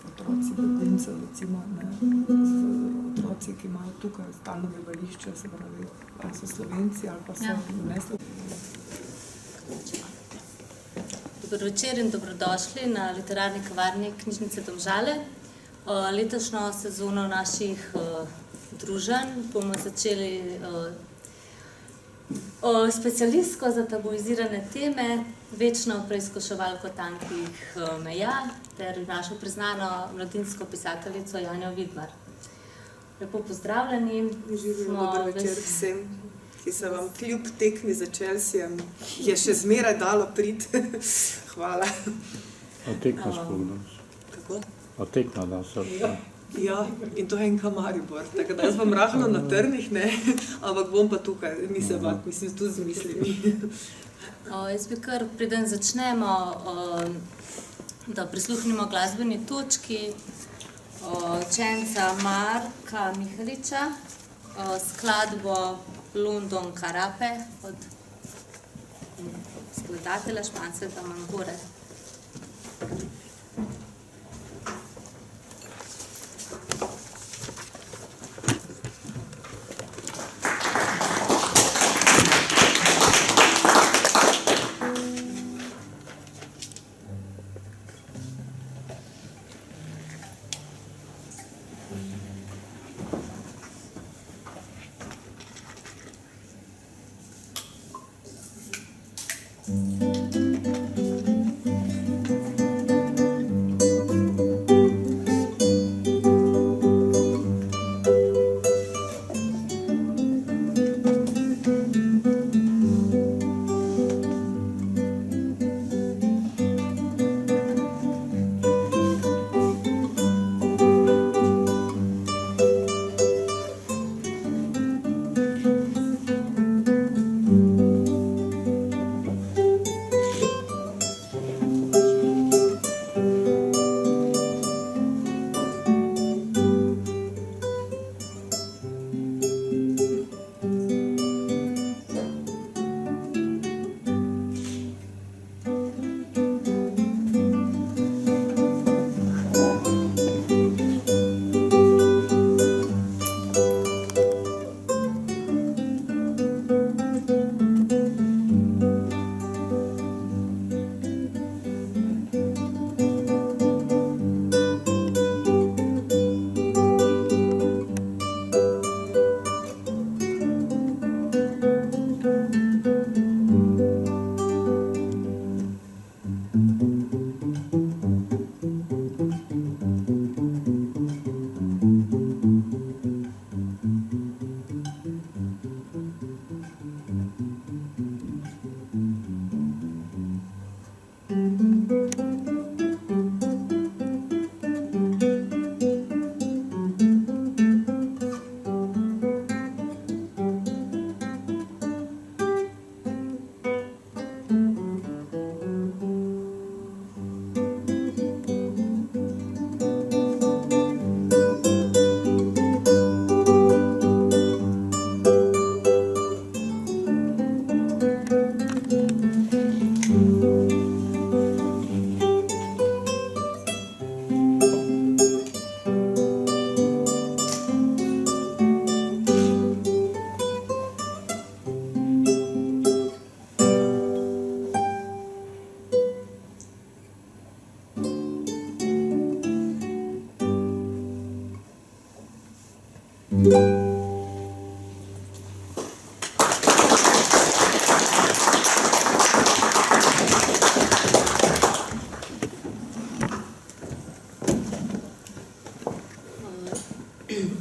Otroci beguncev, recimo, otroci, ki imajo tukaj stalno bivališče, se pravi, ali so Slovenci ali pa so ne Slovenci. Dober večer in dobrodošli na literarni kavarni Knjižnice Domžale. Letošnjo sezono naših druženj bomo začeli specialistko za tabuizirane teme, večno preizkuševalko tankih meja ter našo priznano mladinsko pisateljico Janjo Vidmar. Lepo pozdravljeni. Dober večer vsem, ki se vam kljub tekmi za Chelseajem je še zmeraj dalo priti. Hvala. A tekma spomniš? Kako? A tekma da se Ja, in to je enka Maribor, tako da jaz bom rahlo na trnih, ne, ampak bom pa tukaj, ni se bak, mislim, tu z mislimi. Jaz bi kar, preden začnemo, da prisluhnimo glasbeni točki učenca Marka Mihaliča, skladbo London Karape od skladatelja Španceta Mangore.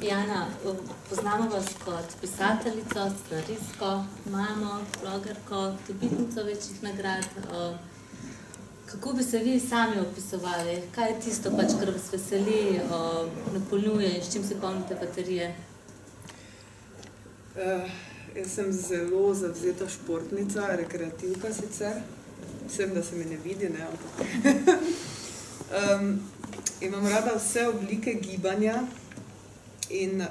Jana, poznamo vas kot pisateljico, scenaristko, mamo, blogerko, dobitnico večjih nagrad. Kako bi se vi sami opisovali? Kaj je tisto, pač, kar vas veseli, napolnjuje in s čim si polnite baterije? Jaz sem zelo zavzeta športnica, rekreativka sicer. Vsem, da se me ne vidi, ne, ampak imam rada vse oblike gibanja in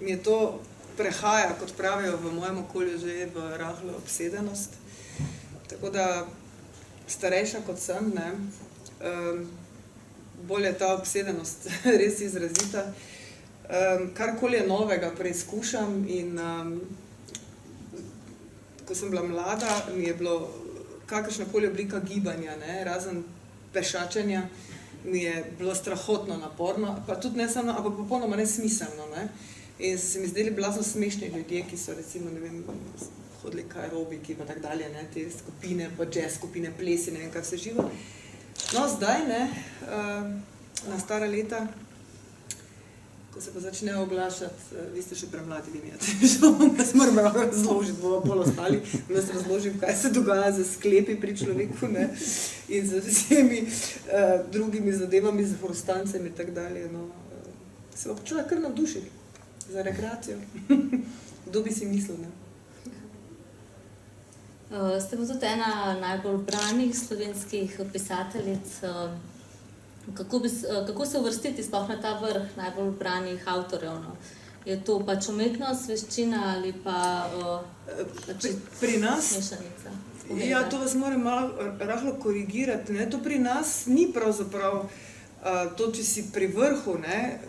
mi je to prehaja, kot pravijo v mojem okolju, že v rahlo obsedenost. Tako da starejša kot sem, ne, bolj je ta obsedenost res izrazita. Karkoli je novega preizkušam in ko sem bila mlada, mi je bilo kakršnakoli oblika gibanja, ne, razen pešačenja, mi je bilo strahotno naporno, pa tudi ne samo, ampak popolnoma nesmiselno, ne. In se mi zdeli blazno smešni ljudje, ki so recimo, ne vem, hodili k aerobiki pa tak dalje, ne, te skupine, pa jazz skupine, plesi, ne vem, kaj vse živo. No, zdaj, ne, na stara leta, ko se pa začne oglašati, vi ste še premladi, vi imate, jaz moram razložiti, bomo bolj ostali, da se razložim, kaj se dogaja z sklepi pri človeku, ne, in z vsemi drugimi zadevami, z hrustancem in tak dalje, no, se pa človek kar navduši za rekreacijo. Kdo bi si mislil, ne? Ste pa tudi ena najbolj branih slovenskih pisateljic. Kako se uvrstiti sploh na ta vrh najbolj branih avtorjev? No? Je to pač umetnost, veščina ali pa pri nas, mešanica? Ja, to vas moram malo rahlo korigirati, ne? To pri nas ni pravzaprav to, če si pri vrhu, ne,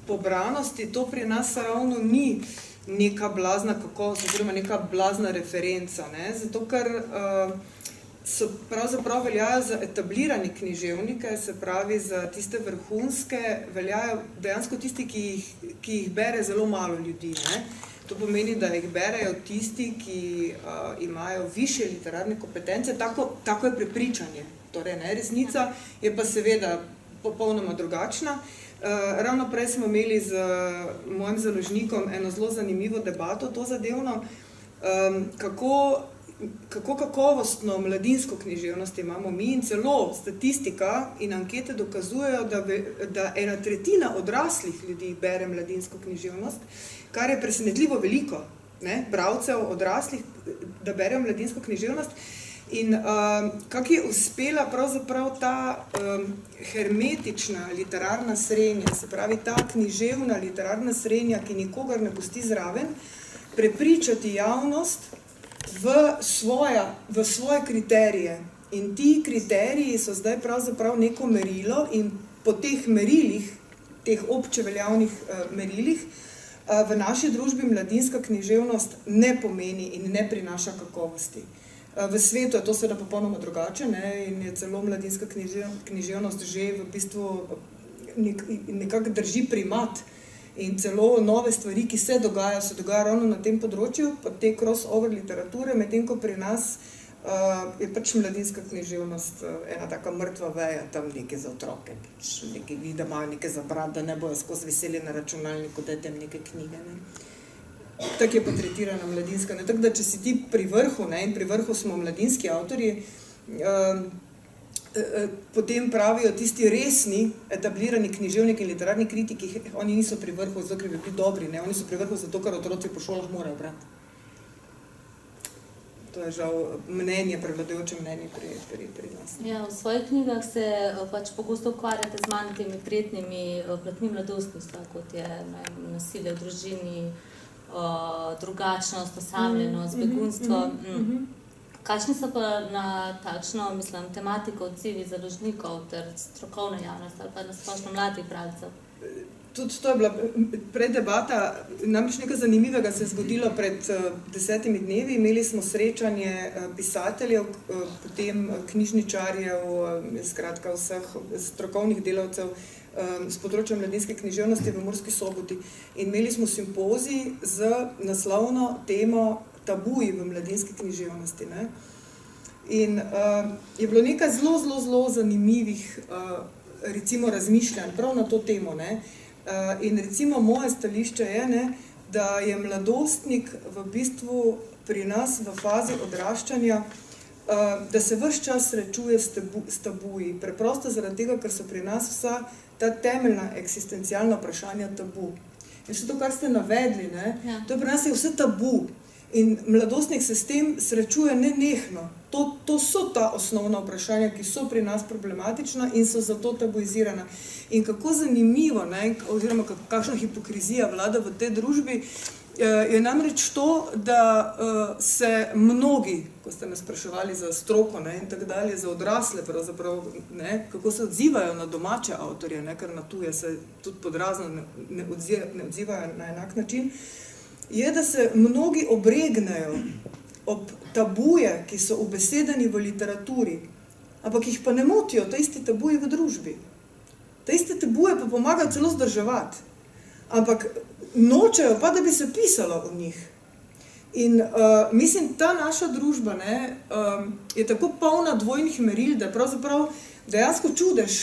pobranosti, to pri nas ravno ni neka blazna kakovost oziroma neka blazna referenca, ne? Zato ker so pravzaprav veljajo za etablirane književnike, se pravi za tiste vrhunske, veljajo dejansko tisti, ki jih bere zelo malo ljudi, ne. To pomeni, da jih berejo tisti, ki imajo višje literarne kompetence, tako je prepričanje. Torej, ne, resnica je pa seveda popolnoma drugačna. Ravno prej smo imeli z mojim založnikom eno zelo zanimivo debato, to zadevno, kako kakovostno mladinsko književnost imamo mi in celo statistika in ankete dokazujejo, da 1/3 odraslih ljudi bere mladinsko književnost, kar je presenetljivo veliko, ne, bralcev odraslih, da berejo mladinsko književnost. In kako je uspela pravzaprav ta hermetična literarna srenja, se pravi ta književna literarna srenja, ki nikogar ne pusti zraven, prepričati javnost v svoje kriterije. In ti kriteriji so zdaj pravzaprav neko merilo in po teh merilih, teh obče veljavnih merilih, v naši družbi mladinska književnost ne pomeni in ne prinaša kakovosti. V svetu je to seveda popolnoma drugače, ne, in je celo mladinska književnost že v bistvu nekako drži primat in celo nove stvari, ki se dogajajo ravno na tem področju, pa te crossover literature, medtem ko pri nas je pač mladinska književnost ena taka mrtva veja, tam nekaj za otroke, pač nekaj vidi, da imajo nekaj za brati, da ne bojo skozi veselje na računalniku, dajte jim neke knjige, ne. Tako je pa tretirana mladinska. Ne? Tako da, če si ti pri vrhu, ne, in pri vrhu smo mladinski avtorji, potem pravijo tisti resni, etablirani književniki in literarni kritiki, oni niso pri vrhu, zato ker bi bili dobri, ne? Oni so pri vrhu zato, ker otroci po šolah morajo brati. To je žal mnenje, prevladujoče mnenje pri nas. Ja, v svojih knjigah se pač pogosto ukvarjate z manj temi prijetnimi platmi mladostništva, kot je nasilje v družini, drugačnost, osamljenost, begunstvo. Kakšni so pa na takšno, mislim, tematiko odzivi založnikov ter strokovne javnosti ali pa na splošno mladih bralcev? Tudi to je bila preddebata, namreč nekaj zanimivega se je zgodilo pred 10 dnevi. Imeli smo srečanje pisateljev, potem knjižničarjev, skratka vseh strokovnih delavcev s področja mladinske književnosti v Murski Soboti. In imeli smo simpozij z naslovno temo Tabuji v mladinski književnosti, ne. In je bilo nekaj zelo zanimivih recimo razmišljanj prav na to temo, ne. In recimo moje stališče je, ne, da je mladostnik v bistvu pri nas v fazi odraščanja da se ves čas srečuje s tabuji. Preprosto zaradi tega, ker so pri nas vsa ta temeljna eksistencialna vprašanja tabu. In še to, kar ste navedli, ne, to je pri nas je vse tabu. In mladostnik se s tem srečuje nenehno. To so ta osnovna vprašanja, ki so pri nas problematična in so zato tabuizirana. In kako zanimivo, ne, oziroma kakšna hipokrizija vlada v tej družbi, je namreč to, da se mnogi, ko ste me spraševali za stroko, ne, in tako dalje, za odrasle pravzaprav, ne, kako se odzivajo na domače avtorje, ne, ker na tuje se tudi podrazno ne odzivajo na enak način, je, da se mnogi obregnejo ob tabuje, ki so ubesedeni v literaturi, ampak jih pa ne motijo ta isti tabuji v družbi. Ta iste tabuje pa pomagajo celo zdrževati, ampak nočejo pa, da bi se pisalo o njih. In mislim, ta naša družba, ne, je tako polna dvojnih meril, da pravzaprav dejansko čudež,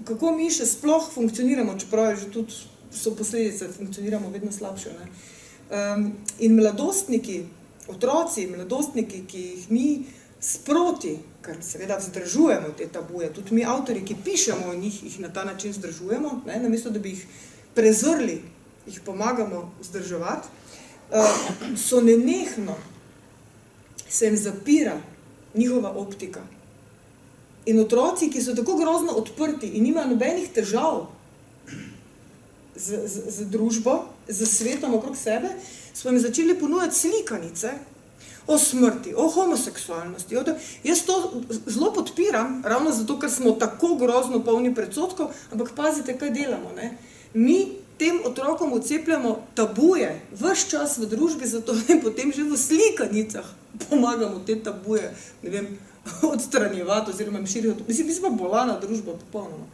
kako mi še sploh funkcioniramo, čeprav je že tudi so posledice, funkcioniramo vedno slabše. Ne. In mladostniki, otroci, mladostniki, ki jih mi sproti, ker seveda vzdržujemo te tabuje, tudi mi avtorji, ki pišemo o njih, jih na ta način vzdržujemo, ne, namesto da bi jih prezrli, jih pomagamo vzdrževati, so nenehno, se jim zapira njihova optika. In otroci, ki so tako grozno odprti in nimajo nobenih težav z družbo, z svetom okrog sebe, smo jim začeli ponujati slikanice o smrti, o homoseksualnosti. Jaz to zelo podpiram, ravno zato, ker smo tako grozno polni predsodkov, ampak pazite, kaj delamo. Ne? Mi tem otrokom odcepljamo tabuje ves čas v družbi, zato in potem že v slikanicah pomagamo te tabuje, ne vem, odstranjevati oziroma širiti. Mislim, pa bolana družba popolnoma.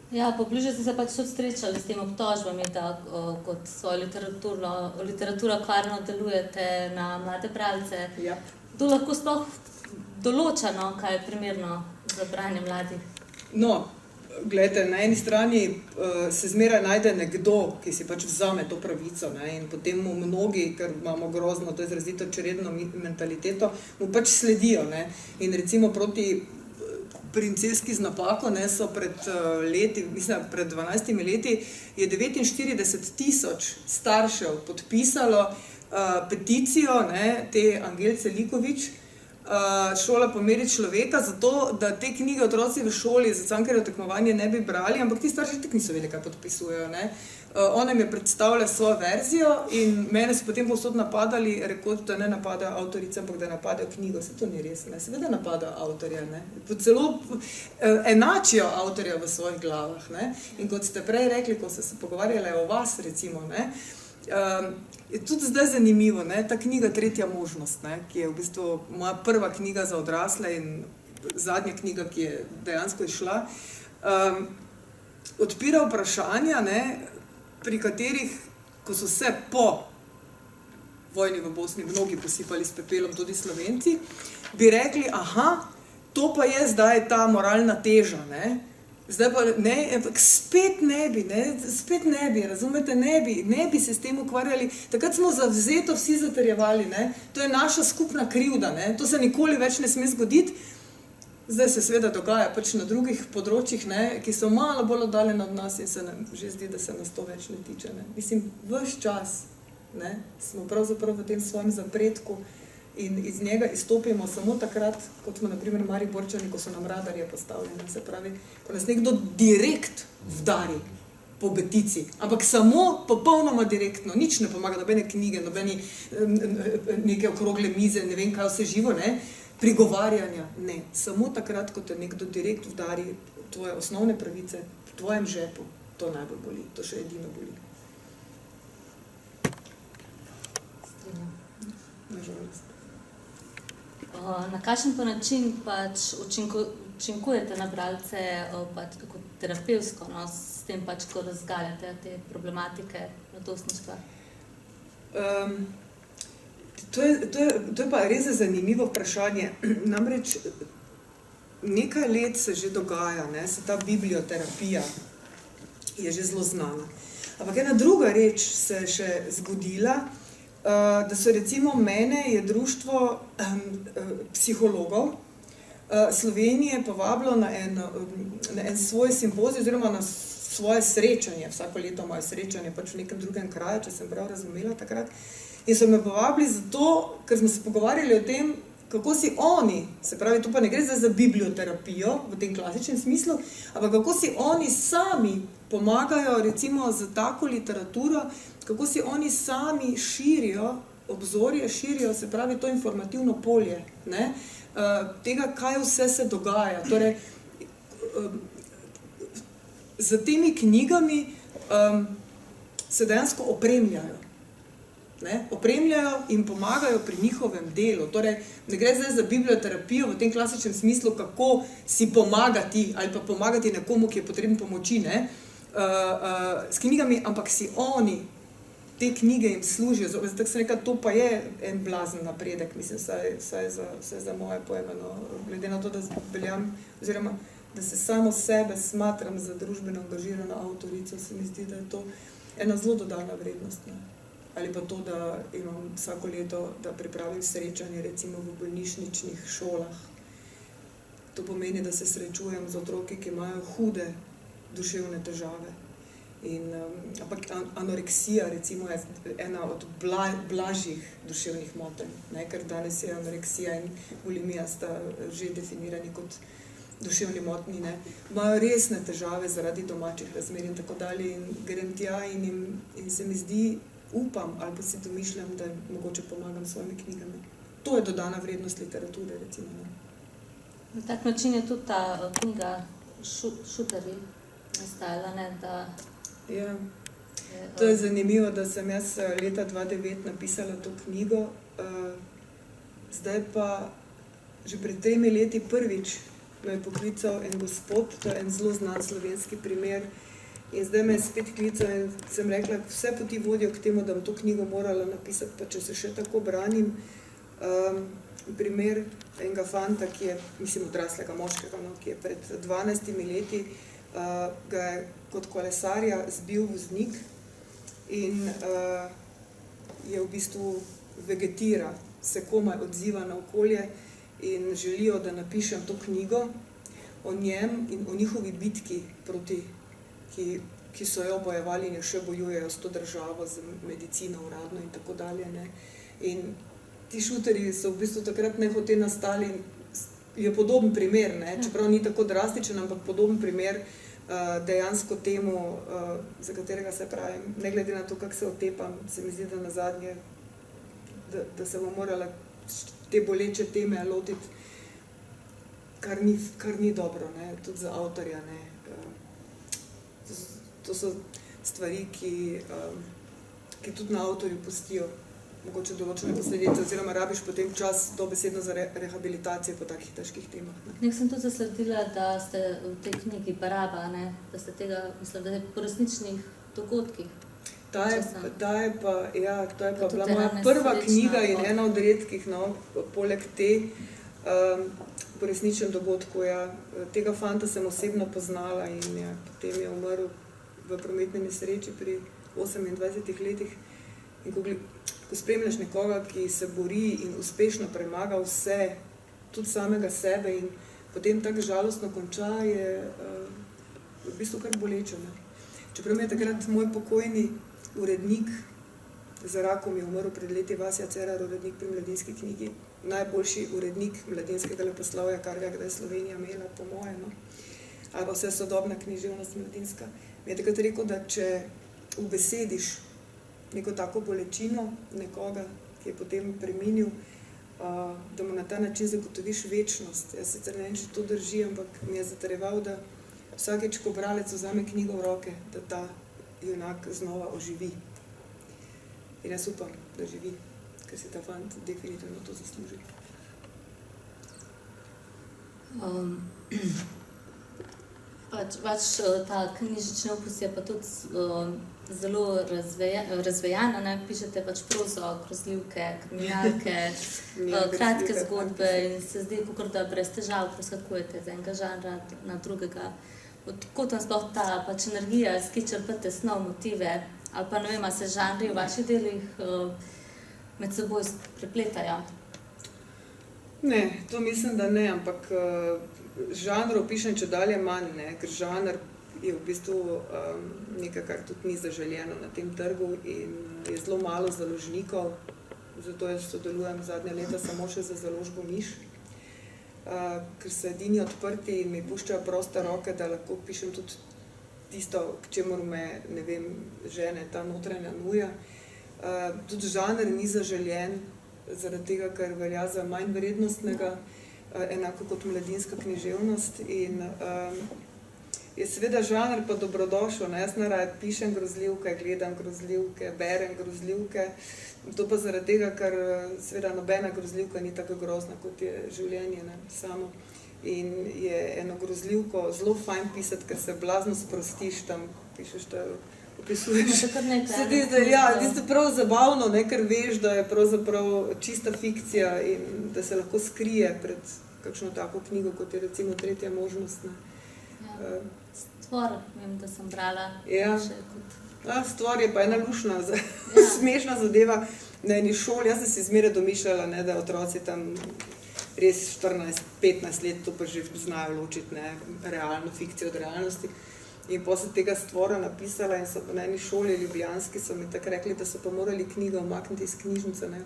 Ja, pobliže ste se pač tudi srečali s tem obtožbami, da kot svojo literaturo kvarno delujete na mlade bralce. Ja. To lahko sploh določeno, kaj je primerno za branje mladih? No, gledajte, na eni strani se zmeraj najde nekdo, ki si pač vzame to pravico, ne, in potem mu mnogi, ker imamo grozno, to izrazito čredno mentaliteto, mu pač sledijo. Ne. In recimo proti Princeski z napako, ne, so pred leti, mislim, pred 12 leti je 49.000 staršev podpisalo peticijo, ne, te Angelice Likovič, Šola po meri človeka, zato, da te knjige otroci v šoli za Cankarjevo tekmovanje ne bi brali, ampak ti starši tako niso vedeli, kaj podpisujejo. Ne. Ona mi je predstavila svojo verzijo in mene so potem povsod napadali, rekoč, da ne napadajo avtorice, ampak da napadajo knjigo. Se to ni res, ne. Seveda napadajo avtorja, ne. Celo enačijo avtorja v svojih glavah, ne. In kot ste prej rekli, ko ste se pogovarjali o vas, recimo, ne, je tudi zdaj zanimivo, ne, ta knjiga Tretja možnost, ne, ki je v bistvu moja prva knjiga za odrasle in zadnja knjiga, ki je dejansko izšla, odpira vprašanja, ne, pri katerih, ko so se po vojni v Bosni mnogi posipali s pepelom, tudi Slovenci, bi rekli, aha, to pa je zdaj ta moralna teža, ne. Zdaj pa ne, spet ne bi, razumete, ne bi se s tem ukvarjali. Takrat smo zavzeto vsi zatrjevali, ne, to je naša skupna krivda, ne, to se nikoli več ne sme zgoditi. Zdaj se seveda dogaja pač na drugih področjih, ne, ki so malo bolj oddaljene od nas in se nam že zdi, da se nas to več ne tiče. Ne. Mislim, ves čas, ne, smo pravzaprav v tem svojem zapretku in iz njega izstopimo samo takrat, kot smo na primer Mariborčani, ko so nam radarje postavljene, se pravi, ko nas nekdo direkt vdari po betici, ampak samo popolnoma direktno, nič ne pomaga, nobene knjige, nobeni neke okrogle mize, ne vem kaj vse živo, ne, prigovarjanja, ne, samo takrat, ko te nekdo direkt vdari tvoje osnovne pravice, v tvojem žepu, to najbolj boli, to še edino boli. Nažalost. Na kakšen pa način pač učinkujete na bralce pač tako terapevtsko, no, s tem pač, ko razgaljate te problematike mladostništva? To je pa res zanimivo vprašanje. Namreč nekaj let se že dogaja, ne, se ta biblioterapija je že zelo znana. Ampak ena druga reč se je še zgodila, da so recimo mene je društvo psihologov Slovenije povabilo na en svoj simpozij oziroma na svoje srečanje, vsako leto imajo srečanje pač v nekem drugem kraju, če sem prav razumela takrat. In so me povabili zato, ker smo se pogovarjali o tem, kako si oni, se pravi, to pa ne gre za biblioterapijo v tem klasičnem smislu, ampak kako si oni sami pomagajo recimo z tako literaturo, kako si oni sami širijo obzorje, širijo, se pravi, to informativno polje, ne? Tega, kaj vse se dogaja. Torej, z temi knjigami se dejansko opremljajo. Ne? Opremljajo in pomagajo pri njihovem delu. Torej, ne gre zdaj za biblioterapijo v tem klasičnem smislu, kako si pomagati ali pa pomagati nekomu, ki je potreben pomoči, ne? S knjigami, ampak si oni te knjige jim služijo. Zato sem rekla, to pa je en blazen napredek, mislim, saj za moje pojme, no, glede na to, da veljam, oziroma da se samo sebe smatram za družbeno angažirano avtorico, se mi zdi, da je to ena zelo dodana vrednost. Ne? Ali pa to, da imam vsako leto, da pripravim srečanje recimo v bolnišničnih šolah. To pomeni, da se srečujem z otroki, ki imajo hude duševne težave. Ampak anoreksija recimo je ena od blažjih duševnih motenj, ne? Ker danes je anoreksija in bulimija sta že definirani kot duševni motnji, ne? Imajo resne težave zaradi domačih razmer in tako dalje in grem tja in se mi zdi, upam ali pa si domišljam, da mogoče pomagam s svojimi knjigami. To je dodana vrednost literature, recimo. Ne? Na tak način je tudi ta knjiga Šutarji nastajala, ne, da... Ja. To je zanimivo, da sem jaz leta 2009 napisala to knjigo, zdaj pa že pred 3 leti prvič me je poklical en gospod, to je en zelo znan slovenski primer, in zdaj me je spet klical in sem rekla, vse poti vodijo k temu, da bom to knjigo morala napisati, pa če se še tako branim. Primer enega fanta, ki je, mislim, odraslega moškega, no, ki je pred 12 leti ga je kot kolesarja zbil voznik in je v bistvu vegetira, se komaj odziva na okolje in želijo, da napišem to knjigo o njem in o njihovi bitki proti, ki so jo bojevali in jo še bojujejo s to državo, z medicino uradno in tako dalje. Ne. In ti šuterji so v bistvu takrat nehote nastali, je podoben primer, ne, čeprav ni tako drastičen, ampak podoben primer dejansko temu, za katerega se pravim, ne glede na to, kako se otepam, se mi zdi, da nazadnje, da se bom morala te boleče teme lotiti, kar ni dobro, ne, tudi za avtorja, ne. To so stvari, ki tudi na avtorju pustijo mogoče določene posledice, oziroma rabiš potem čas dobesedno za rehabilitacijo po takih težkih temah. Nek sem tudi zasledila, da ste v tej knjigi Baraba, ne? Da ste tega, mislim, da je po resničnih dogodkih. To je pa bila moja prva knjiga in ena od redkih, no, poleg te po resničnem dogodku. Ja. Tega fanta sem osebno poznala in ja, potem je umrl v prometni nesreči pri 28 letih. In ko spremljaš nekoga, ki se bori in uspešno premaga vse, tudi samega sebe in potem tako žalostno konča, je v bistvu kar boleče. Ne? Čeprav mi je takrat moj pokojni urednik, za rakom je umrl pred leti, Vasja Cerar, urednik pri Mladinski knjigi, najboljši urednik mladinskega leposlovja, kar ga je Slovenija imela, po moje, no? Ali pa vse sodobna književnost mladinska. Mi je takrat rekel, da če ubesediš neko tako bolečino nekoga, ki je potem preminil, da mu na ta način zagotoviš večnost. Jaz sicer ne vem, če to drži, ampak mi je zatrjeval, da vsakeč, ko bralec vzame knjigo v roke, da ta junak znova oživi. In jaz upam, da živi, ker si ta fant definitivno to zasluži. Ta knjižnični opus je pa tudi zelo razvejana, ne? Pišete pač prozo, grozljivke, kriminalke, kratke zgodbe in se zdi, kakor da brez težav preskakujete z enega žanra na drugega. Odkot vam sploh ta pač energija, s ki črpate snov, motive, ali pa ne vem, se žanri v vaših delih med seboj prepletajo? Ne, to mislim, da ne, ampak žanrov pišem čedalje manj, ne, ker žanr je v bistvu nekaj, kar tudi ni zaželjeno na tem trgu in je zelo malo založnikov, zato jaz sodelujem zadnja leta samo še za založbo Miš, ker so edini odprti in mi puščajo proste roke, da lahko pišem tudi tisto, k čemur me, ne vem, žene ta notranja nuja. Tudi žanr ni zaželjen, zaradi tega, ker velja za manj vrednostnega, enako kot mladinska književnost in je seveda žanr pa dobrodošel, ne? Jaz najraje pišem grozljivke, gledam grozljivke, berem grozljivke, to pa zaradi tega, ker seveda nobena grozljivka ni tako grozna, kot je življenje, ne? Samo. In je eno grozljivko zelo fajn pisati, ker se blazno sprostiš tam, pišeš to, opisuješ. Ti se prav zabavno, ne, ker veš, da je pravzaprav čista fikcija in da se lahko skrije pred kakšno tako knjigo, kot je recimo Tretja možnost. Ja. Stvor, vem, da sem brala. Ja. Stvor je pa ena lušna, smešna zadeva na eni šoli. Jaz sem si zmeraj domišljala, ne, da otroci tam res 14-15 let to pa že znajo ločiti, ne, realno fikcijo od realnosti. In potem tega stvora napisala in so na eni šoli ljubljanski so mi tako rekli, da so pa morali knjigo umakniti iz knjižnice, ne.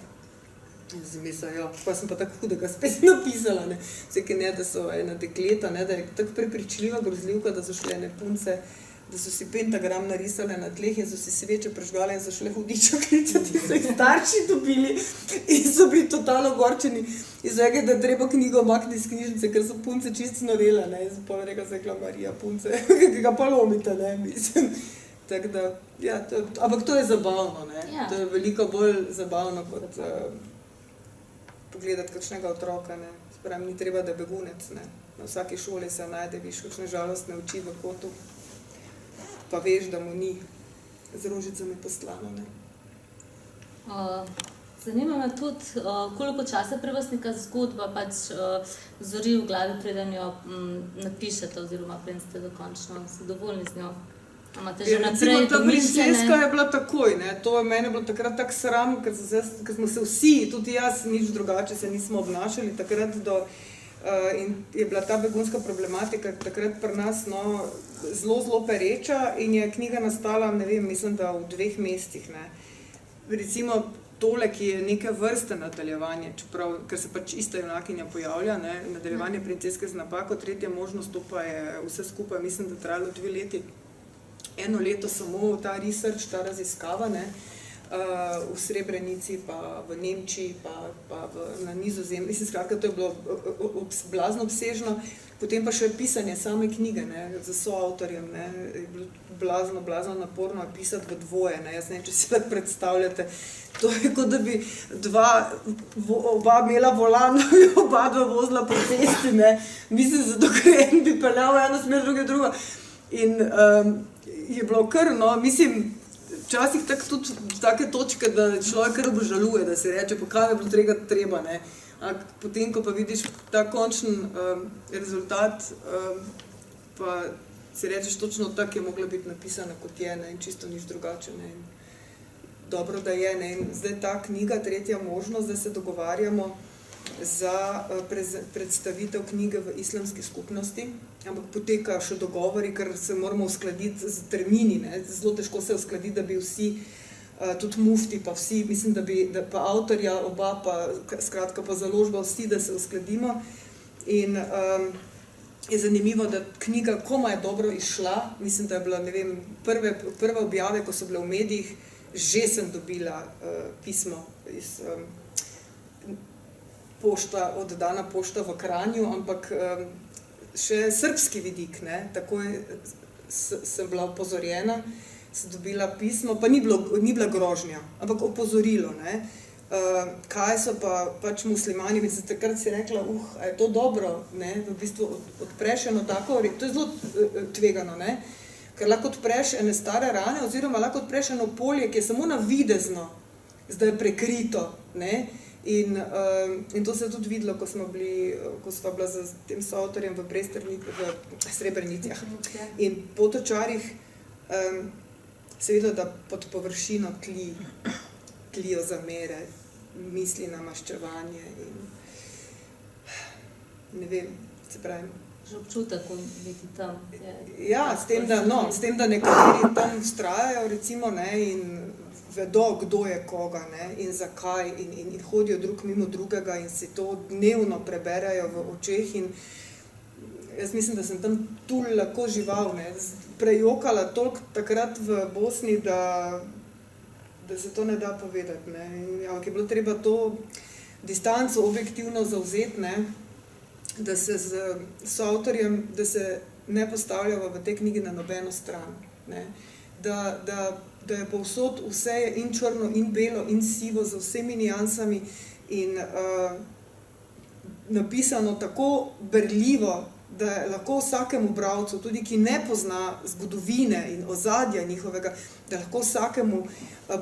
In sem mislila, pa sem pa tako hudega spet napisala, ne. Vseke ne, da so ena dekleta, ne, da je tako prepričljiva grozljivka, da so šle ene punce, da so si pentagram narisale na tleh in so si sveče prežgale in so šle hudiča klicati, so jih starši dobili in so bili totalno ogorčeni. In so rekli, da je treba knjigo umakniti iz knjižnice, ker so punce čisto norele, ne. In sem pa rekla, Marija, punce, ki ga pa lomite, ne, mislim. Tako da, ja, ampak to je zabavno, ne. Ja. To je veliko bolj zabavno kot pogledati kakšnega otroka, ne. Spravim, ni treba, da je begunec, ne. Na vsaki šoli se najde, viš, kakšne žalostne oči v kotu, pa veš, da mu ni z rožicami poslano, ne. Zanima me tudi, koliko časa pri vas neka zgodba zori v glavi, preden jo napišete oziroma preden ste dokončno zadovoljni z njo. Imate že naprej ta princeska je bila takoj, ne. To je mene bilo takrat tak sram, ker smo se vsi, tudi jaz, nič drugače se nismo obnašali takrat in je bila ta begunska problematika takrat pri nas, no, zelo pereča in je knjiga nastala, ne vem, mislim, da v 2 mesecih, ne. Recimo tole, ki je neke vrste nadaljevanje, čeprav, ker se pač ista junakinja pojavlja, ne, nadaljevanje Princeske z napako, Tretja možnost, to pa je vse skupaj, mislim, da trajalo 2 leti. 1 leto samo ta research, ta raziskava, ne, v Srebrenici, pa v Nemčiji, pa na Nizozemskem. Mislim, skratka, to je bilo blazno obsežno. Potem pa še pisanje same knjige, ne, z soavtorjem, ne, je bilo blazno naporno pisati v dvoje, ne. Jaz ne vem, če si lahko predstavljate. To je kot da bi oba imela volan, oba dva vozila po cesti, ne. Mislim, zato ker en bi peljal v eno smer, drugi drugo. In je bilo kar, no, mislim, včasih tudi take točke, da človek kar obžaluje, da se reče, pa kaj je bilo treba, ne. Potem, ko pa vidiš ta končen rezultat, pa si rečeš točno tako je mogla biti napisana, kot je, ne, in čisto nič drugače, ne. In dobro, da je, ne. In zdaj ta knjiga, Tretja možnost, zdaj se dogovarjamo za predstavitev knjige v islamski skupnosti, ampak potekajo še dogovori, ker se moramo uskladiti z termini, ne. Zelo težko se uskladiti, da bi vsi, tudi mufti, pa vsi, mislim, da pa avtorja oba, pa skratka pa založba vsi, da se uskladimo. In je zanimivo, da knjiga komaj dobro izšla, mislim, da je bila, ne vem, prve objave, ko so bile v medijih, že sem dobila pismo iz oddana pošta v Kranju, ampak še srbski vidik, ne, takoj sem bila opozorjena, sem dobila pismo, pa ni bila grožnja, ampak opozorilo, ne, kaj so pa pač muslimani, mislim, takrat si rekla, a je to dobro, ne, v bistvu odpreš eno tako, to je zelo tvegano, ne, ker lahko odpreš ene stare rane, oziroma lahko odpreš eno polje, ki je samo navidezno, zdaj prekrito, ne. In to se je tudi videlo, ko sva bila z tem soavtorjem v Srebrenicah. In Potočarih se videlo, da pod površino tlijo zamere, misli na maščevanje in ne vem, se pravim. Že občutek biti tam. Ja, s tem, da nekateri tam vztrajajo, recimo, ne, in vedo, kdo je koga, ne, in zakaj, in hodijo drug mimo drugega in si to dnevno preberejo v očeh in jaz mislim, da sem tam tu lahko žival, ne, prejokala toliko takrat v Bosni, da se to ne da povedati, ne, in ja, je bilo treba to distanco objektivno zavzeti, ne, da se z soavtorjem, da se ne postavljava v tej knjigi na nobeno stran, ne, da je povsod vse in črno, in belo, in sivo, z vsemi nijansami in napisano tako berljivo, da je lahko vsakemu bralcu, tudi ki ne pozna zgodovine in ozadja njihovega, da lahko vsakemu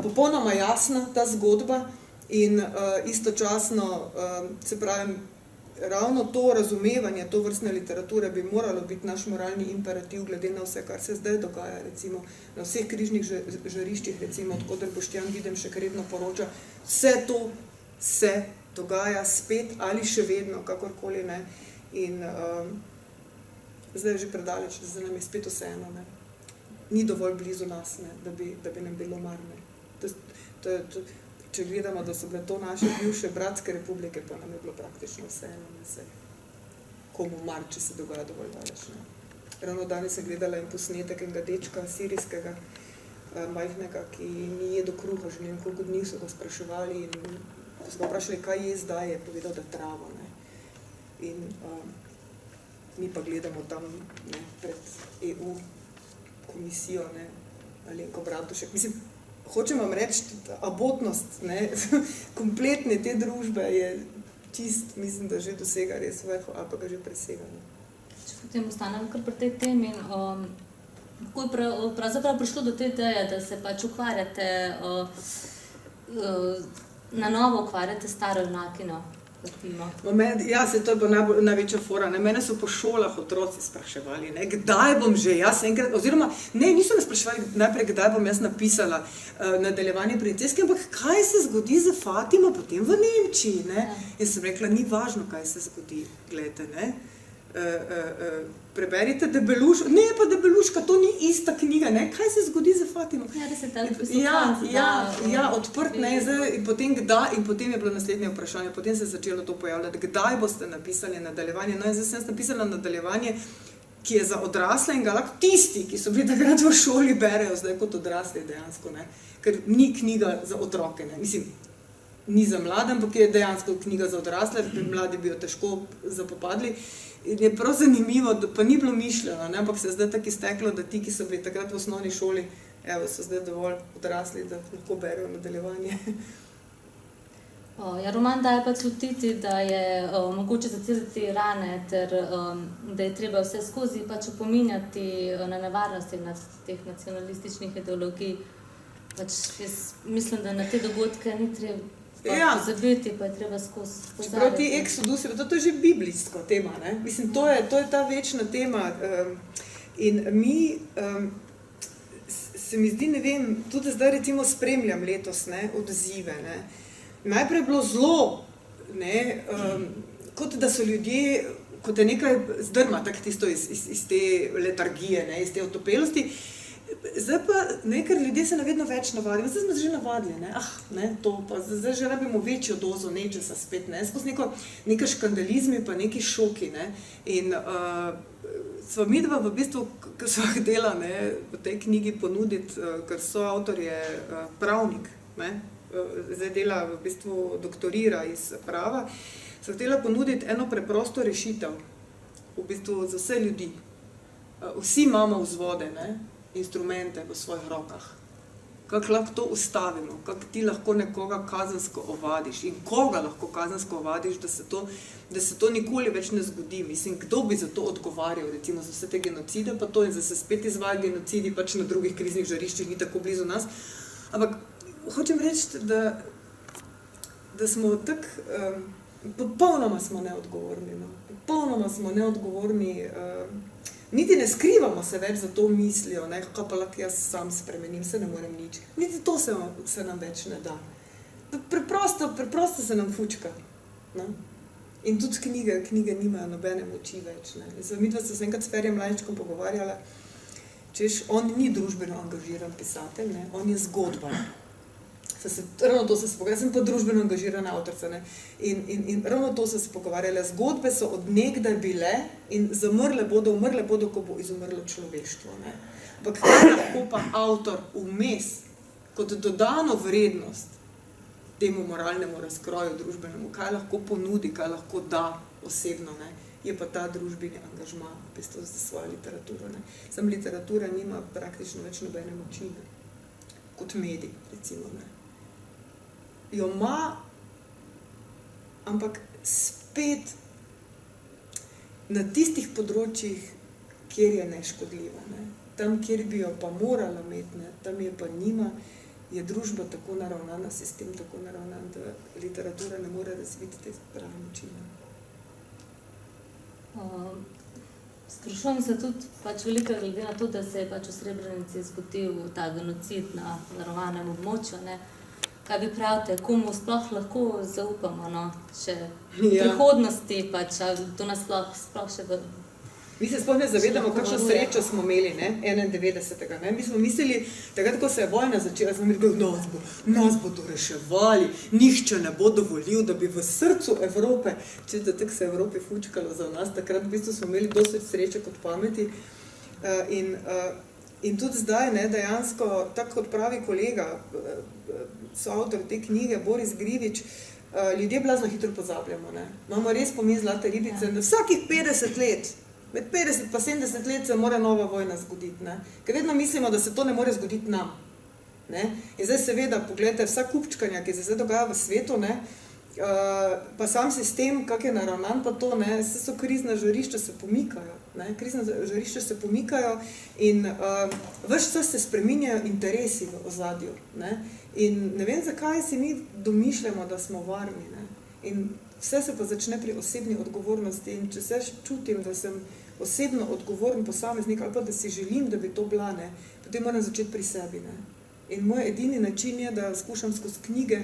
popolnoma jasna ta zgodba in istočasno, se pravim, ravno to razumevanje tovrstne literature bi moralo biti naš moralni imperativ glede na vse, kar se zdaj dogaja, recimo na vseh križnih žariščih, recimo odkoder Boštjan Videmšek redno poroča, vse to se dogaja spet ali še vedno, kakorkoli ne. In zdaj je že predaleč, zdaj nam je spet vseeno, ne. Ni dovolj blizu nas, ne, da bi nam bilo mar, ne. Če gledamo, da so bile to naše bivše bratske republike, pa nam je bilo praktično vseeno, ne, se komu mar, če se dogaja dovolj daleč, ne. Ravno danes sem gledala en posnetek enega dečka sirijskega, majhnega, ki ni jedel kruha, že ne vem koliko dni so ga spraševali in so ga vprašali, kaj je zdaj, je povedal, da travo, ne. In mi pa gledamo tam, ne, pred EU komisijo, ne, Alenko Bratušek. Mislim, hočem vam reči, abotnost, ne, kompletne te družbe je čist, mislim, da že dosega res vrhu, ali pa ga že presega. Ne. Če potem ostanem kar pri tej temi, kako je pravzaprav prišlo do te ideje, da se pač ukvarjate, na novo ukvarjate staro junakino? Ja, se to je bila največja fora. Mene so po šolah otroci spraševali, ne, kdaj bom že jaz enkrat, oziroma ne, niso me spraševali najprej, kdaj bom jaz napisala nadaljevanje Princeske, ampak kaj se zgodi z Fatimo potem v Nemčiji, ne. Jaz sem rekla, ni važno, kaj se zgodi, gledajte, ne. Preberite Debeluško, ne, pa Debeluška, to ni ista knjiga, ne, kaj se zgodi z Fatimo? Ja, da se tam pisal. Ja, odprt, ne, zdaj, in potem kdaj, in potem je bilo naslednje vprašanje, potem se je začelo to pojavljati, kdaj boste napisali nadaljevanje, no in zdaj sem napisala nadaljevanje, ki je za odrasle in ga lahko tisti, ki so bili takrat v šoli, berejo zdaj kot odrasli dejansko, ne, ker ni knjiga za otroke, ne, mislim, ni za mlade, ampak je dejansko knjiga za odrasle, mladi bi jo težko zapopadli. In je prav zanimivo, da pa ni bilo mišljeno, ne, ampak se je zdaj tako izteklo, da ti, ki so bili takrat v osnovni šoli, evo, so zdaj dovolj odrasli, da lahko berejo nadaljevanje. Ja, roman daje pa slutiti, da je mogoče zacezati rane, ter da je treba vse skozi pač opominjati na nevarnosti teh nacionalističnih ideologij. Pač jaz mislim, da na te dogodke ni treba pozabiti, pa je treba skozi pozabiti. Čeprav ti eksodusi, to je že biblijsko tema, ne? Mislim, to je ta večna tema in mi, se mi zdi, ne vem, tudi zdaj recimo spremljam letos, ne, odzive, ne. Najprej je bilo zelo, ne, kot da so ljudje, kot je nekaj zdrma, tako tisto iz te letargije, ne, iz te otopelosti. Zdaj pa, ne, ker ljudje se vedno več navadijo, zdaj smo se že navadili, ne, ne, to pa, zdaj že rabimo večjo dozo nečesa spet, ne, skozi neke škandalizmi pa neki šoki, ne, in sva midva v bistvu, ko sva htela, ne, v tej knjigi ponuditi, ker soavtor je pravnik, ne, zdaj dela, v bistvu doktorira iz prava, sva htela ponuditi eno preprosto rešitev, v bistvu za vse ljudi. Vsi imamo vzvode, ne, instrumente v svojih rokah. Kako lahko to ustavimo, kako ti lahko nekoga kazensko ovadiš in koga lahko kazensko ovadiš, da se to nikoli več ne zgodi. Mislim, kdo bi za to odgovarjal, recimo za vse te genocide, pa to in da se spet izvajajo genocidi pač na drugih kriznih žariščih, ni tako blizu nas. Ampak hočem reči, da smo tako, popolnoma smo neodgovorni, no. Popolnoma smo neodgovorni, niti ne skrivamo se več za to mislijo, ne, kaj pa lahko jaz sam spremenim, se ne morem nič. Niti to se nam več ne da. preprosto se nam fučka. Ne? In tudi knjige nimajo nobene moči več. Ne? Midva se enkrat s Ferjem Lajčkom pogovarjala, češ, on ni družbeno angažiran pisatelj, ne? On je zgodba. Ravno to se pogovarjala, sem pa družbeno angažirana avtorica. In ravno to se pogovarjala. Zgodbe so od nekdaj bile in umrle bodo, ko bo izumrlo človeštvo. Ne? Ampak kaj lahko pa avtor vmes, kot dodano vrednost temu moralnemu razkroju družbenemu, kaj lahko ponudi, kaj lahko da osebno, ne? Je pa ta družbeni angažma v bistvu za svojo literaturo. Ne? Sam literatura nima praktično več nobene moči, ne? Kot medij, recimo. Ne? Jo ima, ampak spet na tistih področjih, kjer je neškodljiva. Ne? Tam, kjer bi jo pa morala imeti, ne? Tam je pa nima, je družba tako naravnana, sistem tako naravnan, da literatura ne more razviti te prave moči. Sprašujem se tudi veliko glede na to, da se je v Srebrenici zgodil ta genocid na varovanem območju. Ne? Kaj vi pravite, komu sploh lahko zaupamo, no? Še v prihodnosti, to nas sploh še Mi se sploh ne zavedamo, kakšno srečo smo imeli, ne, 91. Ne. Mi smo mislili, takrat, ko se je vojna začela, smo mislili, nas bodo reševali, nihče ne bo dovolil, da bi v srcu Evrope, če da tako se je Evropi fučkalo za nas, takrat v bistvu smo imeli dosti sreče kot pameti. In tudi zdaj, ne, dejansko, tako kot pravi kolega, soavtor te knjige, Boris Grivič, ljudje blazno hitro pozabljamo. Ne. Imamo res pomen zlate ribice, da vsakih 50 let, med 50 pa 70 let se mora nova vojna zgoditi. Ne. Ker vedno mislimo, da se to ne more zgoditi nam. Ne. In zdaj seveda, pogledajte, vsa kupčkanja, ki se zdaj dogaja v svetu, ne, pa sam sistem, kak je naravnan, pa to, ne, vse so krizna žarišča se pomikajo. Ne. Krizna žarišča se pomikajo in ves čas se spreminjajo interesi v ozadju. Ne. In ne vem, zakaj si mi domišljamo, da smo varni. Ne. In vse se pa začne pri osebni odgovornosti. In če se čutim, da sem osebno odgovoren posameznik ali pa da si želim, da bi to bila, ne, potem moram začeti pri sebi. Ne. In moj edini način je, da skušam skozi knjige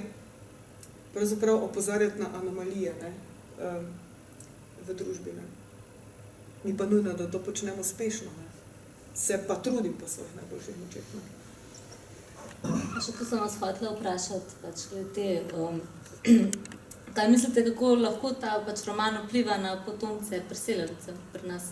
pravzaprav opozarjati na anomalije, ne, v družbi. Ne. Ni pa nujno, da to počnemo uspešno. Ne. Se pa trudim po svojih najboljših močeh. Še to sem vas hotela vprašati, glede, kaj mislite, kako lahko ta roman vpliva na potomce priseljencev pri nas?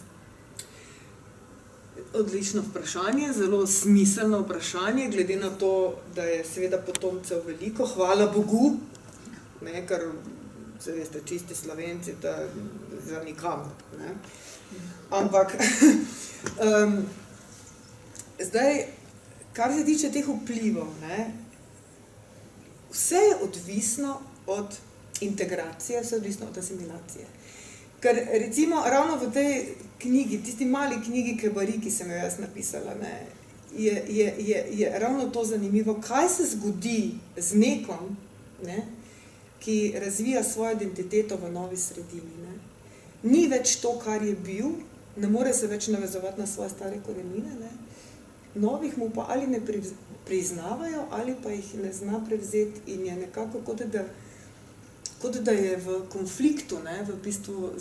Odlično vprašanje, zelo smiselno vprašanje, glede na to, da je seveda potomcev veliko, hvala Bogu, ne, ker se veste, čisti Slovenci, da za nikamor. Ne. Ampak, zdaj, kar se tiče teh vplivov, ne, vse je odvisno od integracije, vse je odvisno od asimilacije. Ker recimo ravno v tej knjigi, tisti mali knjigi Kebari, ki sem jo jaz napisala, ne, je ravno to zanimivo, kaj se zgodi z nekom, ne, ki razvija svojo identiteto v novi sredini. Ne. Ni več to, kar je bil, ne more se več navezovati na svoje stare korenine, ne. Novih mu pa ali ne priznavajo, ali pa jih ne zna prevzeti in je nekako kot da je v konfliktu, ne, v bistvu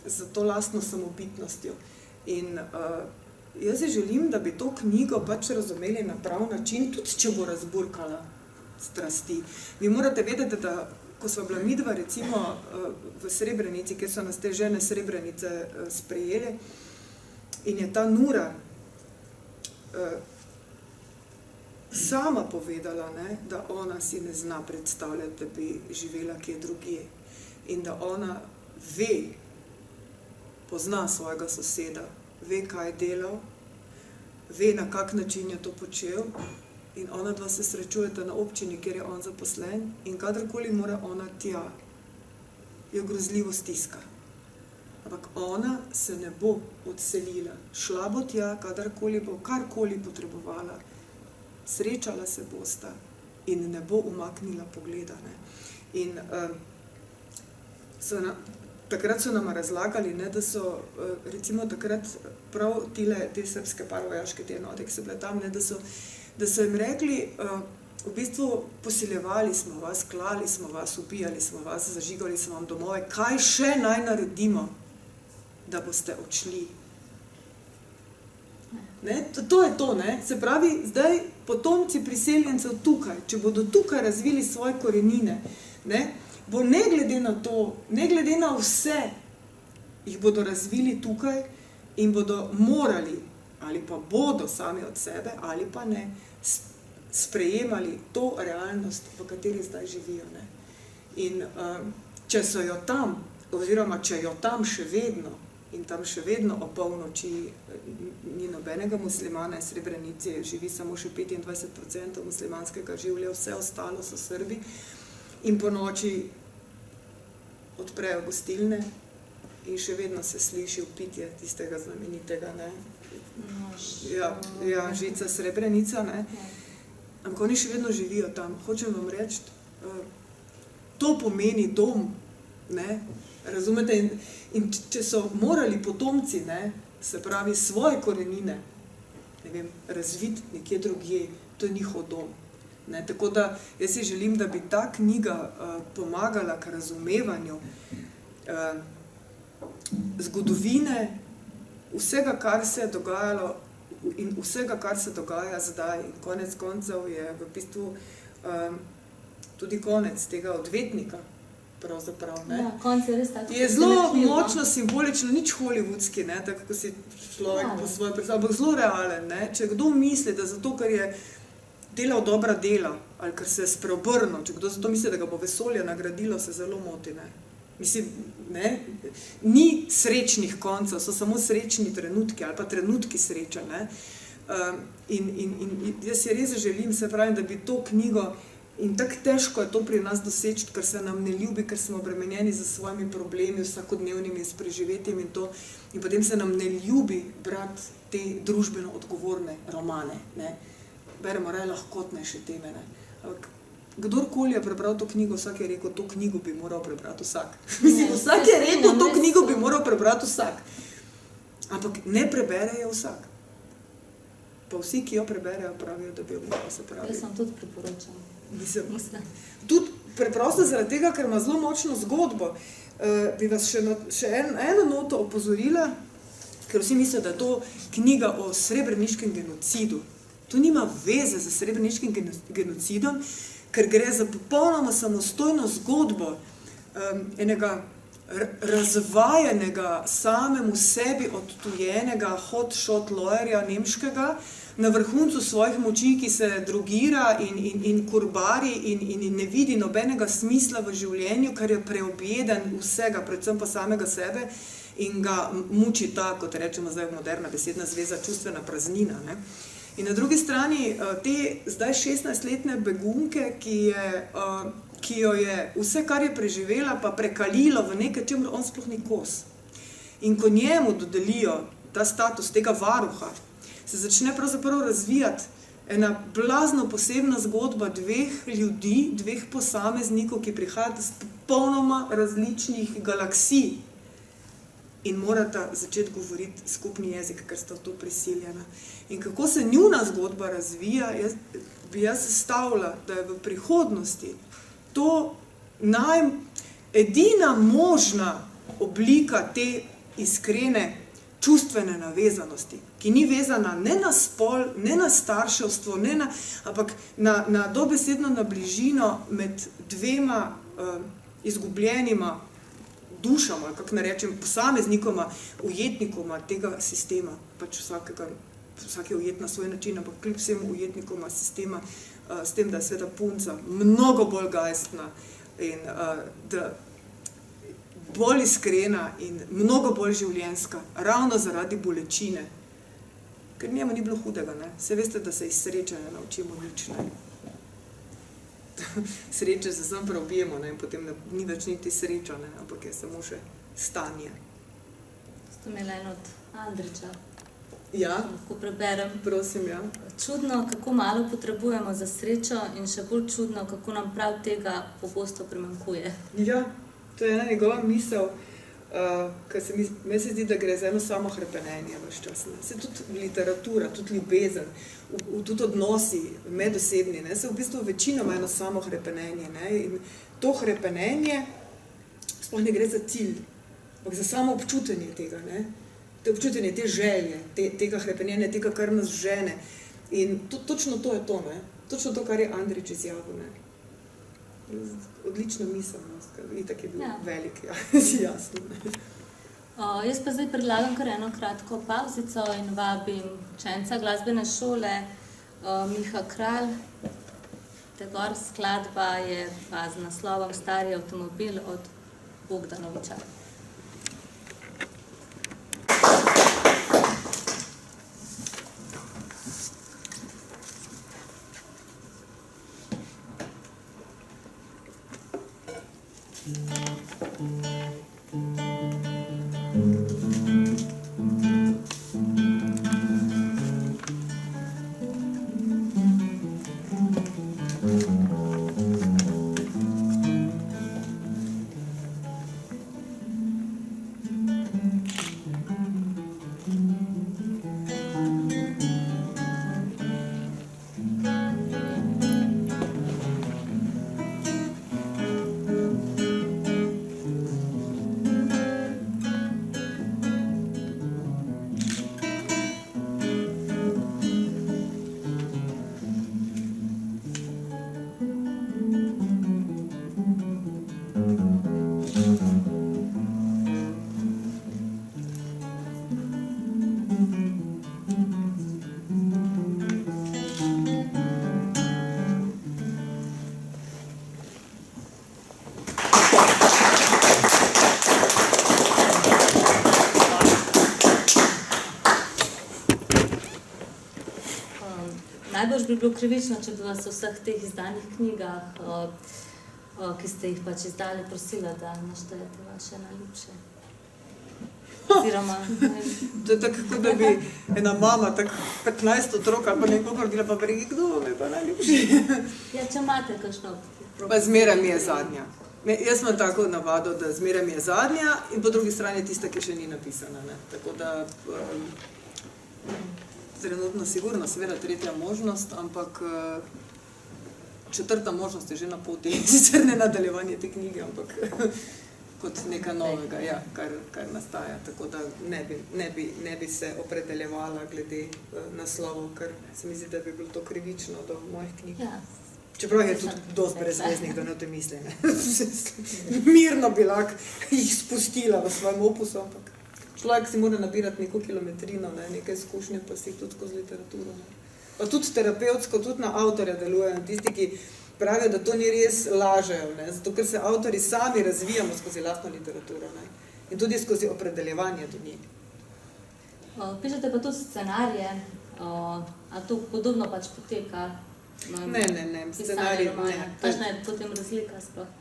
z to lastno samobitnostjo. In jaz si želim, da bi to knjigo pač razumeli na prav način, tudi če bo razburkala strasti. Vi morate vedeti, da ko sva bila midva recimo v Srebrenici, kjer so nas te žene Srebrenice sprejeli, in je ta Nura sama povedala, ne, da ona si ne zna predstavljati, da bi živela kje drugje. In da ona ve, pozna svojega soseda, ve, kaj je delal, ve, na kak način je to počel. In ona dva se srečujeta na občini, kjer je on zaposlen, in kadarkoli mora ona tja, jo grozljivo stiska. Ampak ona se ne bo odselila. Šla bo tja, kadarkoli bo, karkoli potrebovala. Srečala se bosta in ne bo umaknila pogleda. Ne. In takrat so nam razlagali, ne, da so recimo takrat prav te srpske paravojaške te enote, ki so bile tam, ne, da so jim rekli, v bistvu posiljevali smo vas, klali smo vas, ubijali smo vas, zažigali smo vam domove, kaj še naj naredimo, da boste odšli. Ne? To je to, ne? Se pravi, zdaj potomci priseljencev tukaj, če bodo tukaj razvili svoje korenine, ne? Bo ne glede na to, ne glede na vse, jih bodo razvili tukaj in bodo morali, ali pa bodo sami od sebe, ali pa ne, sprejemali to realnost, v kateri zdaj živijo. Ne? In če so jo tam, oziroma če jo tam še vedno, in tam še vedno o polnoči ni nobenega muslimana, iz Srebrenice živi samo še 25% muslimanskega življa, vse ostalo so Srbi, in po noči odprejo gostilne in še vedno se sliši vpitje tistega znamenitega, ne? Ja, žica Srebrenica, ne? Ampak oni še vedno živijo tam. Hočem vam reči, to pomeni dom, ne? Razumete? In če so morali potomci, ne, se pravi svoje korenine, ne vem, razviti nekje drugje, to je njihov dom. Ne? Tako da jaz si želim, da bi ta knjiga pomagala k razumevanju zgodovine vsega, kar se je dogajalo in vsega, kar se dogaja zdaj. In konec koncev je v bistvu tudi konec tega odvetnika, pravzaprav, ne. Ja, konc je res tako. Je zelo močno simbolično, nič hollywoodski, ne, tako ko si človek po svoje predstavlja, ampak zelo realen, ne. Če kdo misli, da zato, ker je delal dobra dela, ali ker se je spreobrnil, če kdo zato misli, da ga bo vesolje nagradilo, se zelo moti, ne. Mislim, ne, ni srečnih koncev, so samo srečni trenutki, ali pa trenutki sreče, ne. In jaz si res želim, se pravim, da bi to knjigo, in tako težko je to pri nas doseči, ker se nam ne ljubi, ker smo obremenjeni z svojimi problemi, vsakodnevnimi, s preživetjem in to, in potem se nam ne ljubi brati te družbeno odgovorne romane, ne. Beremo raje lahkotnejše teme, ne. Ampak kdorkoli je prebral to knjigo, vsak je rekel, to knjigo bi moral prebrati vsak. Mislim, vsak je rekel, to knjigo bi moral prebrati vsak. Ampak ne prebere jo vsak. Pa vsi, ki jo preberejo, pravijo, da bi jo moral, se pravi. Jaz sem tudi priporočam. Mislim, tudi preprosto zaradi tega, ker ima zelo močno zgodbo, bi vas še eno noto opozorila, ker vsi mislijo, da je to knjiga o srebreniškem genocidu. To nima veze z srebreniškim genocidom, ker gre za popolnoma samostojno zgodbo enega razvajenega, samemu sebi odtujenega hotshot lawyerja nemškega, na vrhuncu svojih moči, ki se drogira in kurbari in ne vidi nobenega smisla v življenju, ker je preobjeden vsega, predvsem pa samega sebe, in ga muči ta, kot rečemo zdaj moderna besedna zveza, čustvena praznina, ne. In na drugi strani te zdaj 16-letne begunke, ki jo je vse, kar je preživela, pa prekalilo v nekaj, čemu on sploh ni kos. In ko njemu dodelijo ta status tega varuha, se začne pravzaprav razvijati ena blazno posebna zgodba dveh ljudi, dveh posameznikov, ki prihajata iz popolnoma različnih galaksij in morata začeti govoriti skupni jezik, ker sta v to prisiljena. In kako se njuna zgodba razvija, bi jaz stavila, da je v prihodnosti to edina možna oblika te iskrene čustvene navezanosti, ki ni vezana ne na spol, ne na starševstvo, ampak na dobesedno na bližino med dvema izgubljenima dušama, kako ne rečem, posameznikoma, ujetnikoma tega sistema, pač vsak je ujet na svoj način, ampak kljub vsem ujetnikoma sistema, s tem, da je sveta punca mnogo bolj gajstna in da bolj iskrena in mnogo bolj življenjska, ravno zaradi bolečine. Ker njemu ni bilo hudega, ne. Saj veste, da se iz sreče ne naučimo nič, ne. Sreče se samo preobijemo, ne, in potem ni več niti sreča, ne, ampak je samo še stanje. Ste imeli eno od Andriča. Ja, Lahko preberem. prosim, ja. Čudno, kako malo potrebujemo za srečo in še bolj čudno, kako nam prav tega pogosto primanjkuje. Ja, to je ena njegova misel. ker meni se zdi, da gre za eno samo hrepenenje ves čas. Ne. Se tudi literatura, tudi ljubezen, tudi odnosi medosebni, ne, se v bistvu večinoma eno samo hrepenenje. Ne. In to hrepenenje sploh ne gre za cilj, ampak za samo občutenje tega. Ne. To občutenje te želje, tega hrepenenja, tega, kar nas žene. In točno to je to, ne. Točno to, kar je Andrić izjavil. Ne. Odlična miselnost, ker itak je bil velik, jasno. Jaz pa zdaj predlagam kar eno kratko pavzico in vabim učenca glasbene šole Miha Kralj. Tegor skladba je pa z naslovom Stari avtomobil od Bogdanovića. Najbolj bi bilo krivično, če bi vas v vseh teh izdanih knjigah, ki ste jih pač izdali, prosila, da naštejete vaše najljubše. Oziroma, to je tako, da bi ena mama, tako 15 otrok ali pa nekako rodila, pa bi rekli, kdo vam je pa najljubši? Ja, če imate kakšno... Pa zmeraj mi je zadnja. Jaz imam tako navado, da zmeraj mi je zadnja in po drugi strani tista, ki še ni napisana. Ne? Tako da... trenutno sigurno, seveda tretja možnost, ampak četrta možnost je že na poti, sicer ne nadaljevanje te knjige, ampak kot nekaj novega, ja, kar nastaja. Tako da ne bi se opredeljevala glede naslovov, ker se mi zdi, da bi bilo to krivično do mojih knjig. Ja. Čeprav je tudi dosti brezveznih, da ne o tem misli. Mirno bi lahko jih spustila v svojem opusu, ampak človek si mora nabirati neko kilometrino, ne, nekaj izkušnje, pa si jih tudi skozi literaturo. Ne. Pa tudi terapevtsko, tudi na avtorja delujejo. Tisti, ki pravijo, da to ni res, lažejo, ne, zato ker se avtori sami razvijamo skozi lastno literaturo, ne, in tudi skozi opredeljevanje do njih. Pišete pa tudi scenarije, a to podobno pač poteka? Ne, scenarij ne. Kakšna je potem razlika sploh?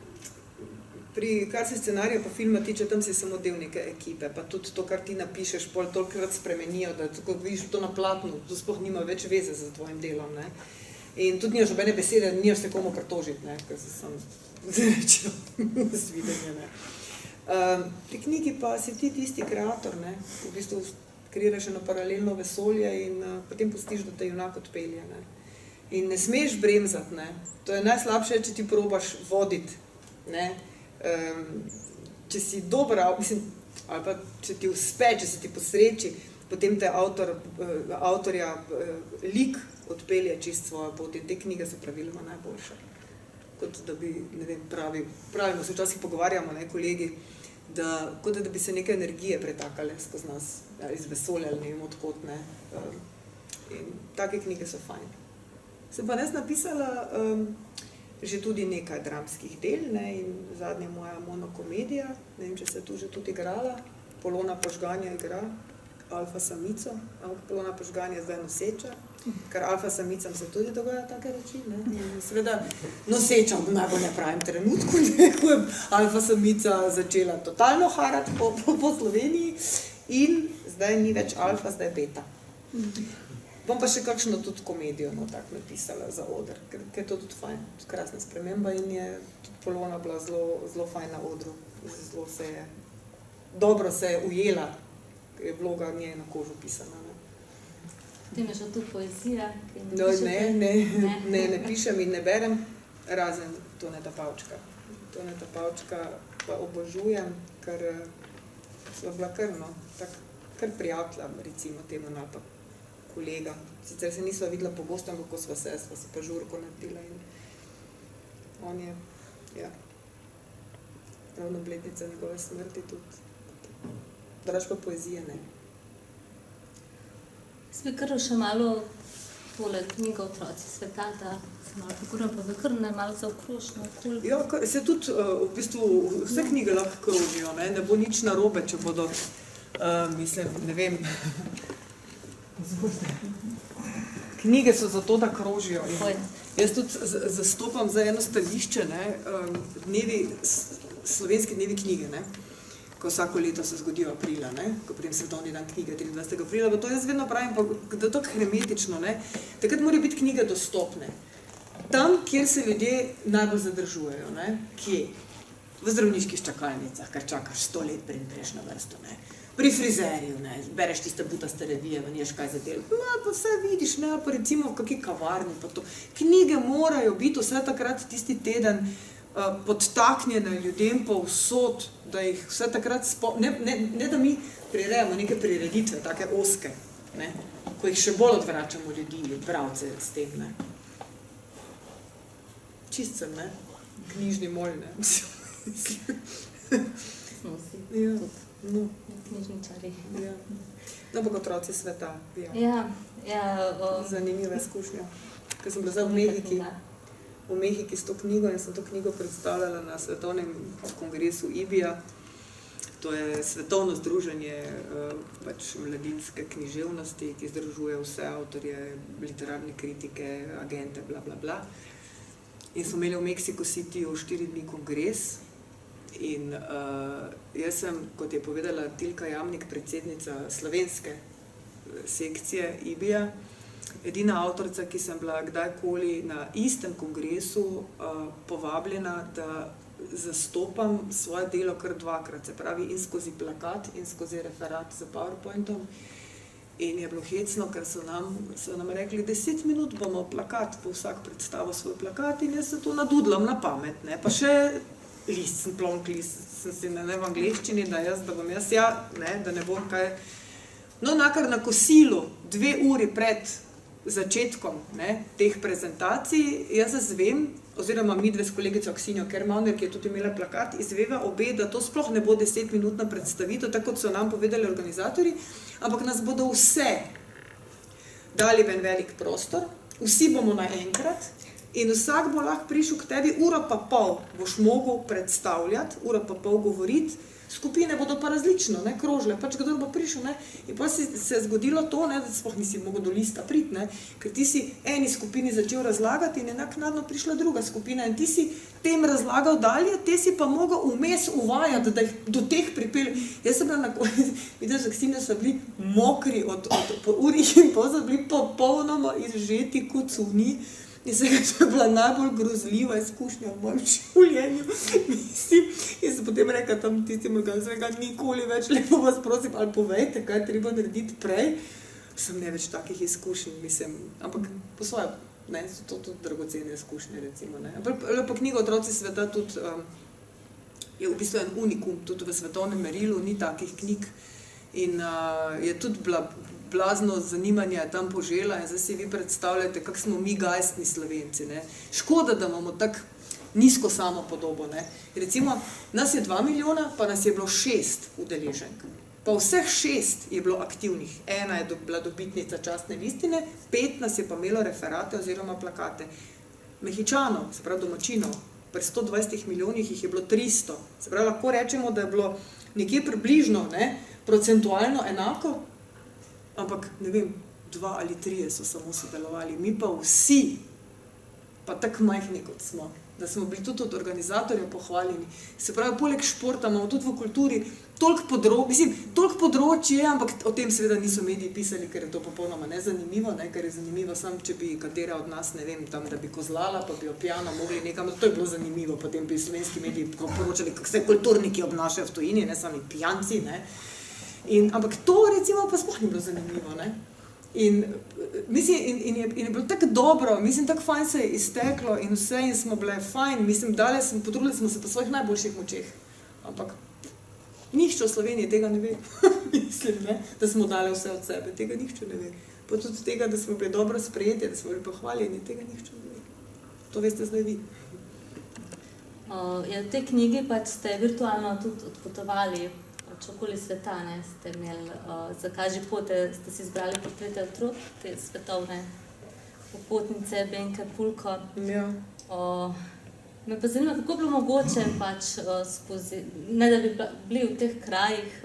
Kar se scenarija pa filma tiče, tam si samo del neke ekipe, pa tudi to, kar ti napišeš, pol tolikrat spremenijo, da ko vidiš to na platnu, to sploh nima več veze z tvojim delom, ne. In tudi nimaš nobene besede, nimaš se komu pritožiti, ne, ker se sam zrečil z videnje, ne. Pri knjigi pa si ti tisti kreator, ne, v bistvu kreiraš eno paralelno vesolje in potem pustiš, da te junak odpelje, ne. In ne smeš bremzati, ne. To je najslabše, če ti probaš voditi, ne. Če si dober, mislim, ali pa če ti uspe, če se ti posreči, potem te avtorja lik odpelje čist svojo pot in te knjige so praviloma najboljše. Kot da bi, ne vem, pravimo se včasih pogovarjamo, ne, kolegi, kot da bi se neke energije pretakale skozi nas, iz vesolja ali ne vem odkot, ne. In take knjige so fajn. Sem pa napisala že tudi nekaj dramskih del, ne, in zadnja moja monokomedija, ne vem, če se je tu že tudi igrala, Polona Požganja igra alfa samico, ampak Polona Požganja je zdaj noseča, ker alfa samicam se tudi dogaja take reči, ne, in seveda noseča v najbolj nepravem trenutku, ne, ko je alfa samica začela totalno harati po Sloveniji in zdaj ni več alfa, zdaj beta. Bom pa še kakšno tudi komedijo tako napisala za oder, ker je to tudi fajn, krasna sprememba in je tudi Polona bila zelo fajn na odru, zelo se je dobro se je ujela, ker je vloga njej na kožo pisana. Ne. Potem je še tu poezija, ki No, ne pišem in ne berem, razen Toneta Pavčka. Toneta Pavčka pa obožujem, ker sva bila kar prijatelja, recimo temu, ali pa kolega. Sicer se nisva videla pogosto, ampak ko sva se pa žurko naredila in on je, ja, ravno obletnica njegove smrti tudi. Drugače pa poezije ne. Jaz bi kar še malo tole knjigo Otroci sveta, da se malo pogovorim, pa bi kar malo zaokrožila okoli. Ja, se tudi v bistvu vse knjige lahko krožijo, ne bo nič narobe, če bodo, mislim, ne vem, knjige so zato, da krožijo. Jaz tudi zastopam za eno stališče, slovenski dnevi knjige, ne, ko vsako leto se zgodijo aprila, ne, ko pridem svetovni dan knjige 23. aprila, pa to jaz vedno pravim, pa, da je to hermetično, ne, takrat morajo biti knjige dostopne. Tam, kjer se ljudje najbolj zadržujejo, ne, kje? V zdravniških čakalnicah, kar čakaš 100 let prejš na vrsto, ne. Pri frizerju, ne, bereš tiste butaste revije, manješ kaj za del, no, pa vse vidiš, ne, pa recimo v kakšni kavarni, pa to. Knjige morajo biti vse takrat tisti teden podtaknjene ljudem povsod, da jih vse takrat ne da mi prirejamo neke prireditve, take oske, ne, ko jih še bolj odvračamo ljudi, bralce s tem, ne. Čist sem, ne, knjižni molj, ne, Smo vsi ja, tudi no, knjižničari. ja. No, pa Otroci sveta, Ja, zanimiva izkušnja. Ker sem bila zdaj v Mehiki s to knjigo in sem to knjigo predstavljala na svetovnem kongresu IBIA. To je svetovno združenje mladinske književnosti, ki združuje vse avtorje, literarne kritike, agente, bla, bla, bla. In smo imeli v Mexico Cityju 4 dni kongres in jaz sem, kot je povedala Tilka Jamnik, predsednica slovenske sekcije IBIA, edina avtorica, ki sem bila kdajkoli na istem kongresu povabljena, da zastopam svoje delo kar dvakrat, se pravi in skozi plakat in skozi referat za PowerPointom. In je bilo hecno, ker so nam rekli, 10 minut bomo plakat, po vsak predstavo svoj plakat in jaz se to nadudlam na pamet, ne, pa še list, plonk list, sem si ne v angleščini, da bom jaz, da ne bom kaj. No, nakar na kosilu, 2 uri pred začetkom, ne, teh prezentacij, jaz izvem, oziroma midve s kolegico Aksinijo Kermauner, ki je tudi imela plakat, izveva obe, da to sploh ne bo 10-minutna predstavitev, tako kot so nam povedali organizatorji, ampak nas bodo vse dali v en velik prostor, vsi bomo naenkrat in vsak bo lahko prišel k tebi, 1,5 ure boš mogel predstavljati, 1,5 ure govoriti, skupine bodo pa različno, ne, krožile, pač kdor bo prišel, ne, in pa se je zgodilo to, ne, da sploh nisi mogel do lista priti, ne, ker ti si eni skupini začel razlagati in je naknadno prišla druga skupina in ti si tem razlagal dalje, te si pa mogel vmes uvajati, da jih do teh pripelj. Jaz sem bila na koncu, vidiš, Aksine so bili mokri po uri in pol so bili popolnoma izžeti kot cunji. In to je bila najbolj grozljiva izkušnja v mojem življenju. Mislim, in sem potem rekla tam tistim organizatorjem, nikoli več, lepo vas prosim, ali povejte, kaj treba narediti prej. Sem ne več takih izkušenj, mislim, ampak po svoje, ne, so to tudi dragocene izkušnje, recimo, ne. Pa knjiga Otroci sveta tudi je v bistvu en unikum, tudi v svetovnem merilu, ni takih knjig in je tudi blazno zanimanje tam požela in zdaj si vi predstavljate, kako smo mi gajstni Slovenci, ne. Škoda, da imamo tako nizko samopodobo, ne. Recimo, nas je 2 milijona, pa nas je bilo 6 udeleženk. Pa vseh 6 je bilo aktivnih. 1 je bila dobitnica častne listine, 5 nas je pa imelo referate oziroma plakate. Mehičanov, se pravi domačinov, pri 120 milijonih jih je bilo 300. Se pravi, lahko rečemo, da je bilo nekje približno, ne, procentualno enako, ampak, ne vem, 2 ali 3 so samo sodelovali, mi pa vsi, pa tako majhni kot smo, da smo bili tudi od organizatorjev pohvaljeni. Se pravi, poleg športa imamo tudi v kulturi toliko področje, ampak o tem seveda niso mediji pisali, ker je to popolnoma nezanimivo, ne, ker je zanimivo samo, če bi katera od nas, ne vem, tam, da bi kozlala, pa bi jo pijano mogli nekam, to je bilo zanimivo, potem bi slovenski mediji poročali, kako se kulturniki obnašajo v tujini, ne sami pijanci, ne. Ampak to recimo pa sploh ni bilo zanimivo, ne. In je bilo tako dobro, mislim, tako fajn se je izteklo in vse in smo bile fajn, mislim, potrudili smo se po svojih najboljših močeh, ampak nihče v Sloveniji tega ne ve, mislim, ne, da smo dali vse od sebe, tega nihče ne ve. Pa tudi tega, da smo bili dobro sprejeti, da smo bili pohvaljeni, tega nihče ne ve. To veste zdaj vi. V tej knjigi pač ste virtualno tudi odpotovali okoli sveta, ne, ste imeli za Kaži pote, ste si izbrali portrete otrok, te svetovne popotnice, Benke, Pulko. Ja. Me pa zanima, kako je bilo mogoče pač skozi, ne da bi bili v teh krajih,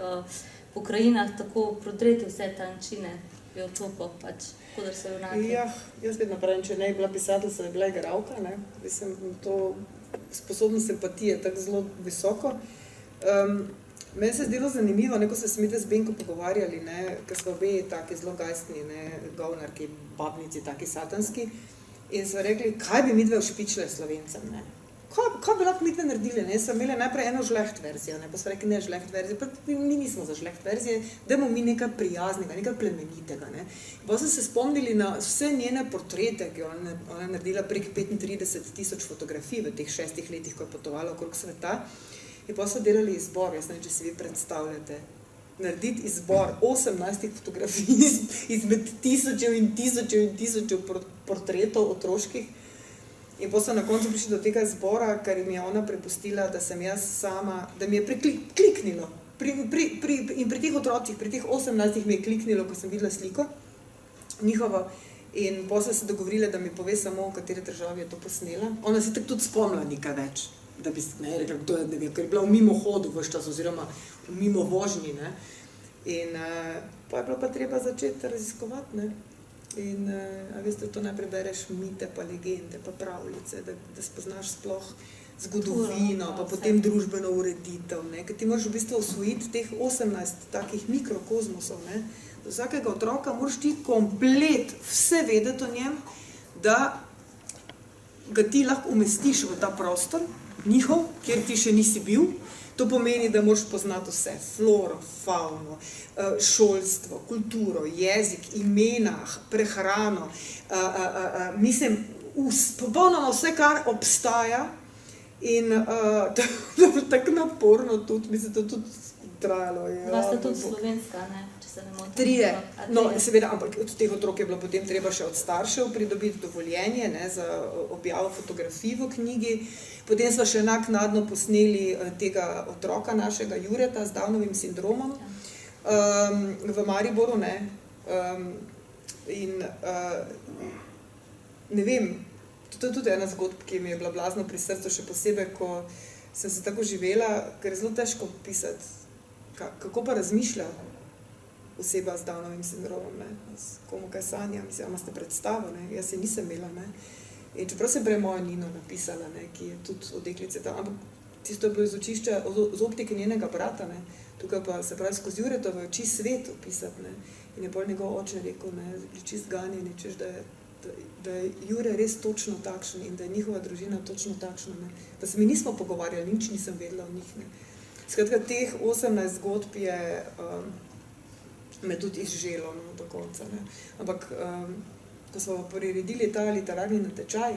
po krajinah tako prodreti vse tančine biotopov, pač, kodar so junaki. Ja, jaz vedno pravim, če ne je bila pisateljica, je bila igralka, ne. Mislim, to sposobnost empatije tako zelo visoko. Meni se je zdelo zanimivo, ko se smete z Benko pogovarjali, ne, ker smo obe taki zelo gajstni, ne, govnarki, babnici, taki satanski, in so rekli, kaj bi midve ušpičile Slovencem, ne. Kaj bi lahko midve naredili, ne, so imeli najprej eno žleht verzijo, ne, pa so rekli, ne, žleht verzijo, pa mi nismo za žleht verzije, dajmo mi nekaj prijaznega, nekaj plemenitega, ne. Pa so se spomnili na vse njene portrete, ki ona je naredila prek 35,000 fotografij v teh 6 letih, ko je potovala okrog sveta. In pa so delali izbor, jaz ne vem, če si vi predstavljate, narediti izbor 18 fotografij izmed tisočev in tisočev portretov otroških. In pa so na koncu prišli do tega izbora, ker mi je ona prepustila, da sem jaz sama, da mi je kliknilo. In pri teh otrocih, pri teh 18 mi je kliknilo, ko sem videla sliko njihovo. In pa so se dogovorile, da mi pove samo, v kateri državi je to posnela. Ona si tako tudi spomnila nekaj več. Da bi ne rekla, kdo je, ne vem, ker je bila v mimohodu ves čas, oziroma v mimo vožnji, ne. In pa je bilo pa treba začeti raziskovati, ne. In, a veste, to najprej bereš mite, pa legende, pa pravljice, da spoznaš sploh zgodovino, pa potem družbeno ureditev, ne. Ker ti moraš v bistvu osvojiti teh 18 takih mikrokozmosov, ne. Za vsakega otroka moraš ti komplet vse vedeti o njem, da ga ti lahko umestiš v ta prostor, njihov, kjer ti še nisi bil. To pomeni, da moraš poznati vse, floro, fauno, šolstvo, kulturo, jezik, imena, prehrano, mislim, popolnoma vse, kar obstaja. In to je bilo tako naporno tudi, mislim, to tudi trajalo. Dva sta tudi slovenska, ne? Če se ne motim. Trije. No, seveda, ampak od teh otrok je bilo potem treba še od staršev pridobiti dovoljenje, ne, za objavo fotografij v knjigi. Potem smo še naknadno posneli tega otroka našega, Jureta, z Downovim sindromom v Mariboru, ne. In ne vem, to je tudi ena zgodba, ki mi je bila blazno pri srcu, še posebej, ko sem se tako živela, ker je zelo težko pisati, kako pa razmišlja oseba z Downovim sindromom, ne. Komu kaj sanja, mislim, imate predstavo, ne, jaz se nisem imela, ne. In čeprav se je moja Nino napisala, ne, ki je tudi od deklice tam, ampak tisto je bilo iz očišča, z optike njenega brata, ne, tukaj pa se pravi skozi Juretove oči svet opisati, ne, in je bolj njegov oče rekel, ne, čist ganjeni, češ, da je Jure res točno takšen in da je njihova družina točno takšna, ne, da se mi nismo pogovarjali, nič nisem vedela o njih, ne. Skratka, teh 18 zgodb je me tudi izželo, no, do konca, ne, ampak ko smo priredili ta literarni natečaj,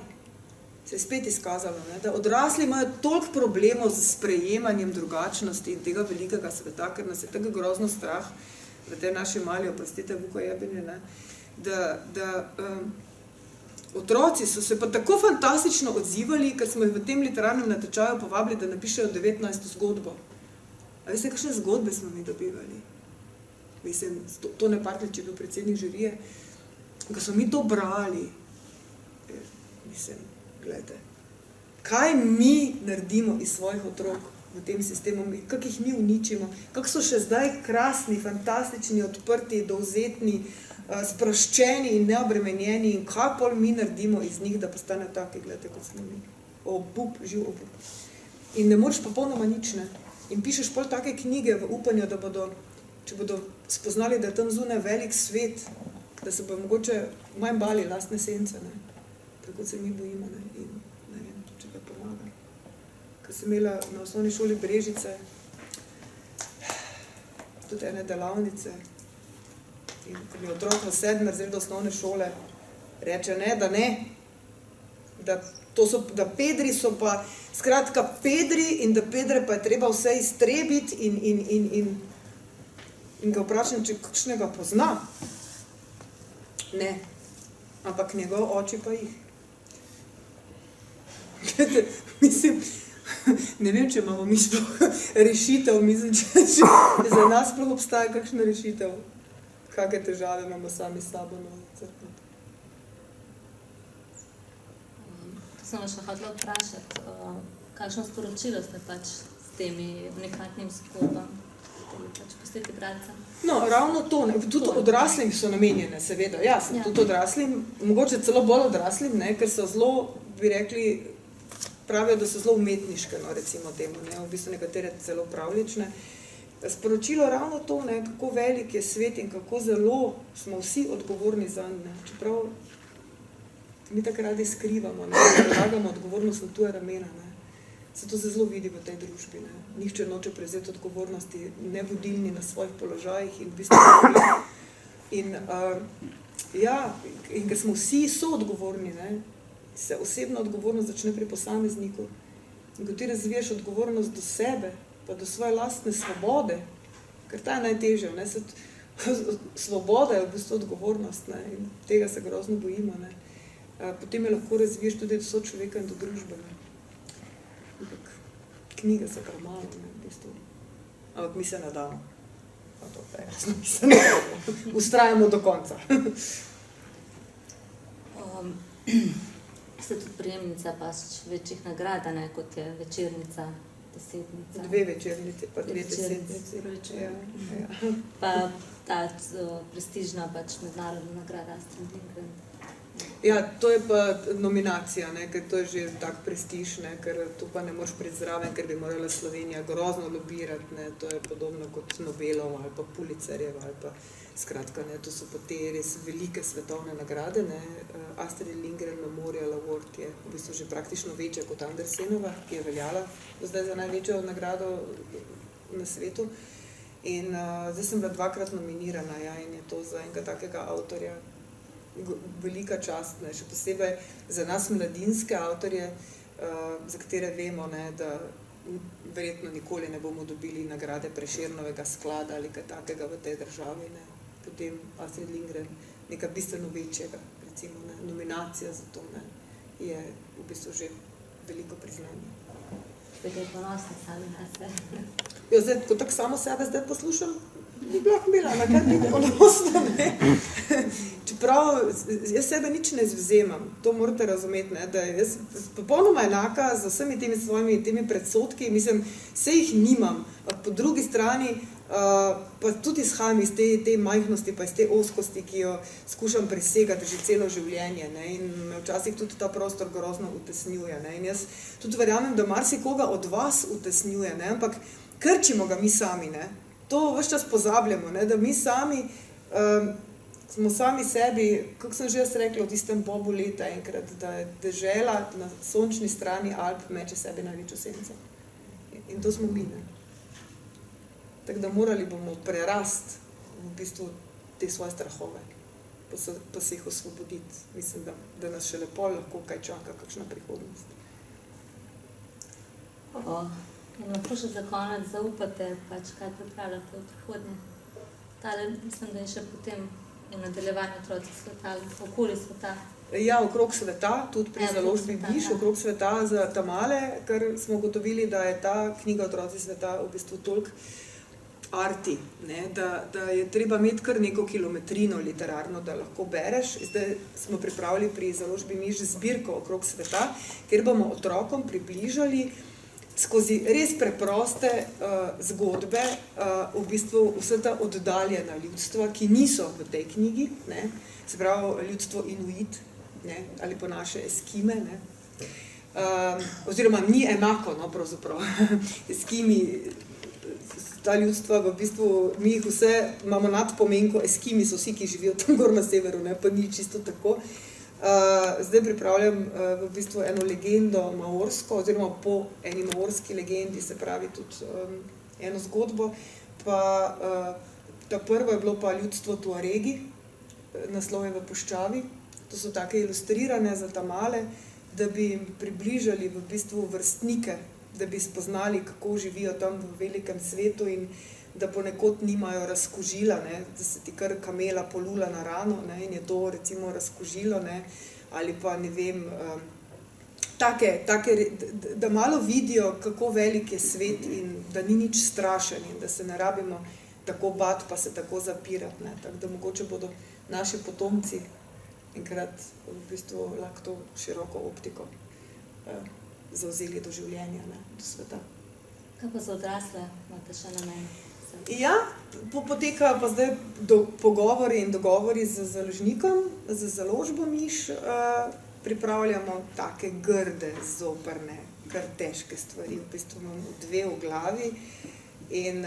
se je spet izkazalo, ne, da odrasli imajo toliko problemov z sprejemanjem drugačnosti in tega velikega sveta, ker nas je tako grozno strah v tej naši mali, oprostite, vukojebini, ne, da otroci so se pa tako fantastično odzivali, ker smo jih v tem literarnem natečaju povabili, da napišejo 19. zgodbo. A veste, kakšne zgodbe smo mi dobivali? Mislim, Tone Partljič je bil predsednik žirije, ko so mi to brali, mislim, gledajte, kaj mi naredimo iz svojih otrok v tem sistemu, kako jih mi uničimo, kako so še zdaj krasni, fantastični, odprti, dovzetni, sproščeni in neobremenjeni in kaj pol mi naredimo iz njih, da postane taki, gledajte, kot smo mi. obup, živ obup. In ne moreš popolnoma nič, ne. In pišeš pol take knjige v upanju, da bodo, če bodo spoznali, da je tam zunaj velik svet, da se bodo mogoče manj bali lastne sence, ne. Tako se mi bojimo, ne. In ne vem, če ga pomaga. Ko sem imela na osnovni šoli Brežice, tudi ene delavnice, in ko mi otrok v 7. razredu osnovne šole reče ne, da to so, da pedri so pa, skratka pedri in da pedre pa je treba vse iztrebiti in ga vprašam, če kakšnega pozna. Ne, ampak njegov oči pa jih. Mislim, ne vem, če imamo mi sploh rešitev, mislim, če za nas sploh obstaja kakšna rešitev, kakšne težave imamo sami s sabo na crkvi. To sem vas še hotela vprašati, kakšno sporočilo ste pač s temi unikatnim zgodbam, pač pustiti bralcem? No, ravno to, ne, tudi odraslim so namenjene, seveda, jasno, tudi odraslim, mogoče celo bolj odraslim, ne, ker so zelo, bi rekli, pravijo, da so zelo umetniške, no, recimo temu, ne, v bistvu nekatere celo pravlične. Sporočilo ravno to, ne, kako velik je svet in kako zelo smo vsi odgovorni zanj, ne, čeprav mi tako radi skrivamo, ne, prelagamo odgovornost na tuje ramena, ne. Se to se zelo vidi v tej družbi, ne. Nihče noče prevzeti odgovornosti, ne vodilni na svojih položajih in v bistvu in ker smo vsi soodgovorni, ne, se osebna odgovornost začne pri posamezniku. In ko ti razviješ odgovornost do sebe, pa do svoje lastne svobode, ker ta je najtežja, ne, svoboda je v bistvu odgovornost, ne, in tega se grozno bojimo, ne. Potem je lahko razviješ tudi do sočloveka in do družbe, ne. Ampak knjige so kar malo, ne, v bistvu. Ampak mi se ne damo. Pa to je jasno, mi se ne damo. Ustrajamo do konca. Ste tudi prijemnica pač večjih nagrad, ne, kot je Večernica, Desetnica. 2 večernice, pa 2 desetnice. Ja. Pa ta prestižna pač mednarodna nagrada Astrid Lindgren. Ja, to je pa nominacija, ne, ker to je že tak prestiž, ne, ker tu pa ne moreš priti zraven, ker bi morala Slovenija grozno lobirati, ne, to je podobno kot Nobelov ali pa Pulitzerjev ali pa skratka, ne, to so pa te res velike svetovne nagrade, ne. Astrid Lindgren Memorial Award je v bistvu že praktično večja kot Andersenova, ki je veljala zdaj za največjo nagrado na svetu. In zdaj sem bila 2-krat nominirana, ja, in je to za enega takega avtorja velika čast, ne, še posebej za nas mladinske avtorje, za katere vemo, ne, da verjetno nikoli ne bomo dobili nagrade Prešernovega sklada ali kaj takega v tej državi, ne. Potem Astrid Lindgren nekaj bistveno večjega, recimo, ne, nominacija za to, ne, je v bistvu že veliko priznanje. Ste kaj ponosni sami na sve? Ja, zdaj, ko tako samo sebe zdaj poslušam, bi bila hmela, na kaj biti ponosna, ne. Čeprav jaz sebe nič ne izvzemam, to morate razumeti, ne, da jaz popolnoma enaka z vsemi temi svojimi predsodki, mislim, vse jih nimam, po drugi strani pa tudi izhajam iz te majhnosti, pa iz te ozkosti, ki jo skušam presegati že celo življenje, ne, in me včasih tudi ta prostor grozno utesnjuje, ne, in jaz tudi verjamem, da marsikoga od vas utesnjuje, ne, ampak krčimo ga mi sami, ne, to ves čas pozabljamo, ne, da mi sami smo sami sebi, kako sem že jaz rekla v tistem Bobu leta enkrat, da je dežela na sončni strani Alp meče sebi največjo senco. In to smo mi, ne. Tako da morali bomo prerast v bistvu te svoje strahove, pa se jih osvoboditi. Mislim, da nas še lepo lahko kaj čaka, kakšna prihodnost. In lahko še za konec zaupate, pač kaj pripravljate v prihodnje. Tale, mislim, da je še potem v nadaljevanju Otroci sveta, okoli sveta. Ja, okrog sveta, tudi pri založbi Biš, okrog sveta za Tamale, ker smo ugotovili, da je ta knjiga Otroci sveta v bistvu toliko arti, ne, da je treba imeti kar neko kilometrino literarno, da lahko bereš. Zdaj smo pripravili pri založbi Miš zbirko okrog sveta, kjer bomo otrokom približali skozi res preproste zgodbe v bistvu vse ta oddaljena ljudstva, ki niso v tej knjigi, ne, se pravi ljudstvo Inuit, ne, ali po naše Eskime, ne. oziroma ni enako, no, pravzaprav, Eskimi, ta ljudstva, v bistvu, mi jih vse imamo nadpomenko, Eskimi so vsi, ki živijo tam gor na severu, ne, pa ni čisto tako. Zdaj pripravljam v bistvu eno legendo maorsko, oziroma po eni maorski legendi, se pravi tudi eno zgodbo, pa ta prvo je bilo pa ljudstvo Tuaregi, naslov je v puščavi, to so take ilustrirane za Tamale, da bi jim približali v bistvu vrstnike, da bi spoznali, kako živijo tam v velikem svetu in da ponekod nimajo razkožila, ne, da se ti kar kamela polula na rano, ne, in je to recimo razkožilo, ne, ali pa ne vem, da malo vidijo, kako velik je svet in da ni nič strašen in da se ne rabimo tako bati pa se tako zapirati, ne, tako da mogoče bodo naši potomci enkrat v bistvu lahko to široko optiko zavzeli do življenja, ne, do sveta. Kaj pa za odrasle imate še namen? Ja, potekajo pa zdaj pogovori in dogovori z založnikom, z založbo Miš, pripravljamo take grde, zoprne, kar težke stvari, v bistvu imam dve v glavi in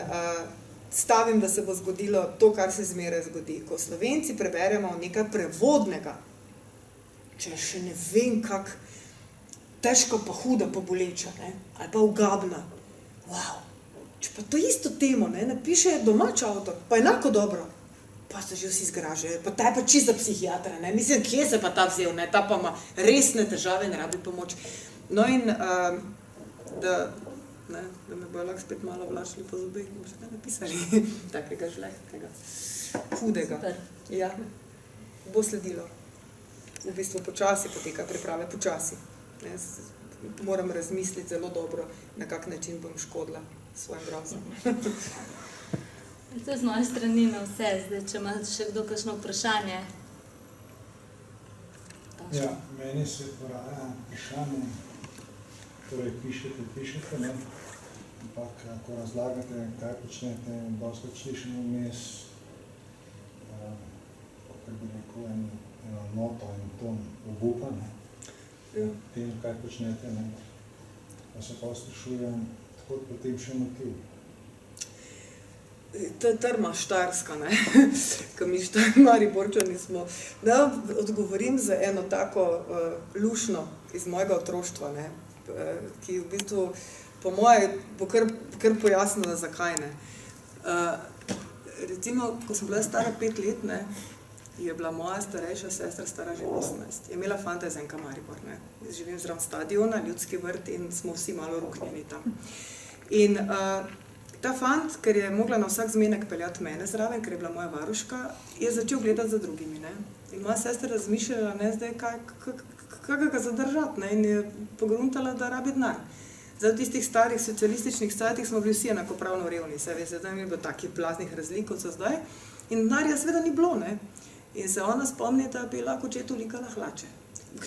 stavim, da se bo zgodilo to, kar se zmeraj zgodi. Ko Slovenci preberemo nekaj prevodnega, če še ne vem kak, težko pa huda pa boleča, ne? Ali pa ugabna. Wow. Če pa to isto temo, ne, napiše domač avtor, pa enako dobro, pa se že vsi zgražajo, pa ta je pa čisto psihiatra, ne, mislim, kje se pa ta vzel, ne, ta pa ima resne težave in rabi pomoč. No in da me bojo lahko spet malo vlačili po zobeh, bomo še kaj napisali, takega žlehtnega, hudega. Ja, bo sledilo. V bistvu počasi poteka priprave, počasi. Moram razmisliti zelo dobro, na kak način bom škodila svojim grozom. To je z moje strani na vse. Zdaj, če ima še kdo kakšno vprašanje. Ja, meni se poraja vprašanje, torej pišete, ne? Ampak ko razlagate, kaj počnete, dostakrat slišim vmes, kako bi rekel, eno noto in ton obupa, ne? Tem, kaj počnete, ne? Pa se pa sprašujem, tako potem še motiv. To je trma štajerska, ne, ko mi Mariborčani smo. Da odgovorim za eno tako lušno iz mojega otroštva, ne, ki v bistvu po moje bo kar pojasnila, zakaj ne. Recimo, ko sem bila stara 5 let, ne, je bila moja starejša sestra stara že 18. Je imela fanta iz NK Maribor, ne. Živim zraven stadiona, Ljudski vrt in smo vsi malo ruknjeni tam. In ta fant, ker je mogla na vsak zmenek peljati mene zraven, ker je bila moja varuška, je začel gledati za drugimi, ne. In moja sestra razmišljala, ne, zdaj kako ga zadržati, ne, in je pogruntala, da rabi denar. Zdaj v tistih starih socialističnih cajtih smo bili vsi enakopravno revni, se veste, zdaj ni bilo takih blaznih razlik kot so zdaj. In denarja seveda ni bilo, ne. In se ona spomni, da bi lahko očetu likala hlače.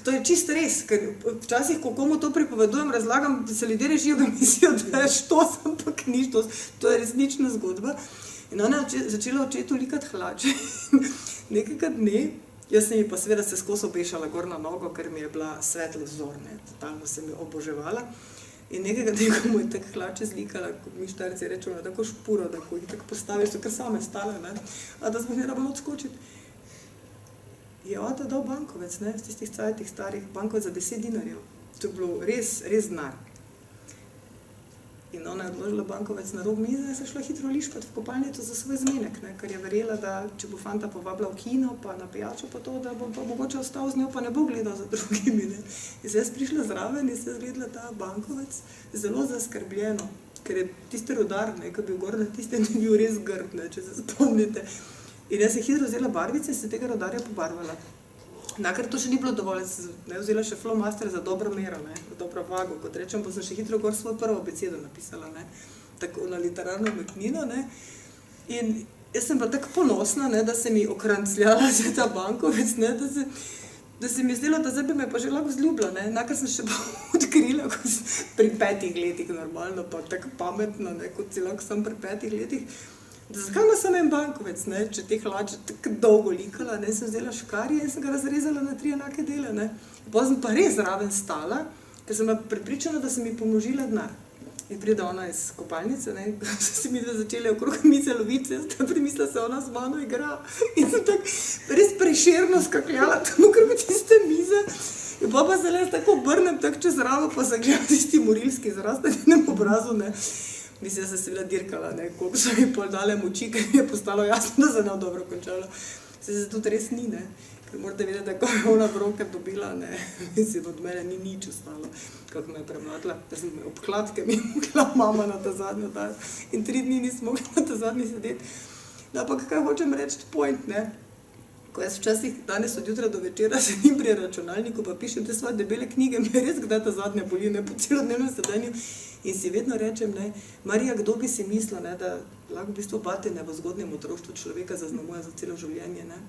To je čisto res, ker včasih, ko komu to pripovedujem, razlagam, da se ljudje režijo, da mislijo, da je štos, ampak ni štos. To je resnična zgodba. In ona je začela očetu likati hlače. Nekega dne, jaz sem ji pa seveda se skozi obešala gor na nogo, ker mi je bila svetlo vzor, ne, totalno sem jo oboževala. In nekega dne, ko mu je tako hlače zlikala, kot mi štarci rečemo, tako špuro, da ko jih tako postaviš, so kar same stale, ne, a da smo ne rabili odskočiti. Je ota dal bankovec, ne, v tistih cajtih starih, bankovec za 10 dinarjev. To je bilo res denar. In ona je odložila bankovec na rob mize in se šla hitro liškat v kopalnico za svoj zmenek, ne, ker je verjela, da če bo fanta povabila v kino, pa na pijačo, pa to, da bo pa mogoče ostal z njo, pa ne bo gledal za drugimi, ne. In se jaz prišla zraven in se zgledala ta bankovec zelo zaskrbljeno, ker je tisti rudar, ne, ko je bil gor na tistem, je bil res grd, ne, če se spomnite. In jaz sem hitro vzela barvice in se tega rodarja pobarvala. Nakar to še ni bilo dovolj, sem vzela še flomaster za dobro mero, ne, za dobro vago, kot rečem, pa sem še hitro gor svojo prvo abecedo napisala, ne, tako na literarno umetnino, ne. In jaz sem pa tako ponosna, ne, da se mi okrancljala za ta bankovec, ne, da se mi je zdelo, da zdaj bi me pa že lahko vzljubila, ne. Nakar sem še pa odkrila, ko sem pri 5 letih normalno, pa tako pametno, ne, kot si lahko sem pri 5 letih, da zakaj ima samo en bankovec, ne, če te hlače tako dolgo likala, ne, sem vzela škarje in sem ga razrezala na 3 enake dele, ne. Potem sem pa res zraven stala ker sem bila prepričana, da sem mi pomnožila denar. In pride ona iz kopalnice, ne, so se mi dve začeli okrog mize loviti, jaz tam premislila, se ona z mano igra. In sem tako res prešerno skakljala tam okrog tiste mize. In pa se le tako obrnem, tako čez ramo, pa se gledam tisti morilski izraz na njenem obrazu, ne. Mislim, da sem se bila dirkala, ne, koliko so mi pol dale moči, ker mi je postalo jasno, da se ne dobro končala. Se tudi res ni, ne. Ker morate vedeti, da ko je ona v roke dobila, ne, mislim, od mene ni nič ostalo, kako me je premladila, da sem obkladke mi mogla mama na ta zadnjo dati in 3 dni nisem mogla na ta zadnji sedeti. No, ampak kaj hočem reči, point, ne, ko jaz včasih danes od jutra do večera sedim pri računalniku, pa pišem te svoje debele knjige, me res kdaj ta zadnja boli, ne, po celodnevnem sedenju in si vedno rečem, ne, Marija, kdo bi si mislila, ne, da lahko v bistvu batina v zgodnjem otroštvu človeka zaznamuje za celo življenje, ne.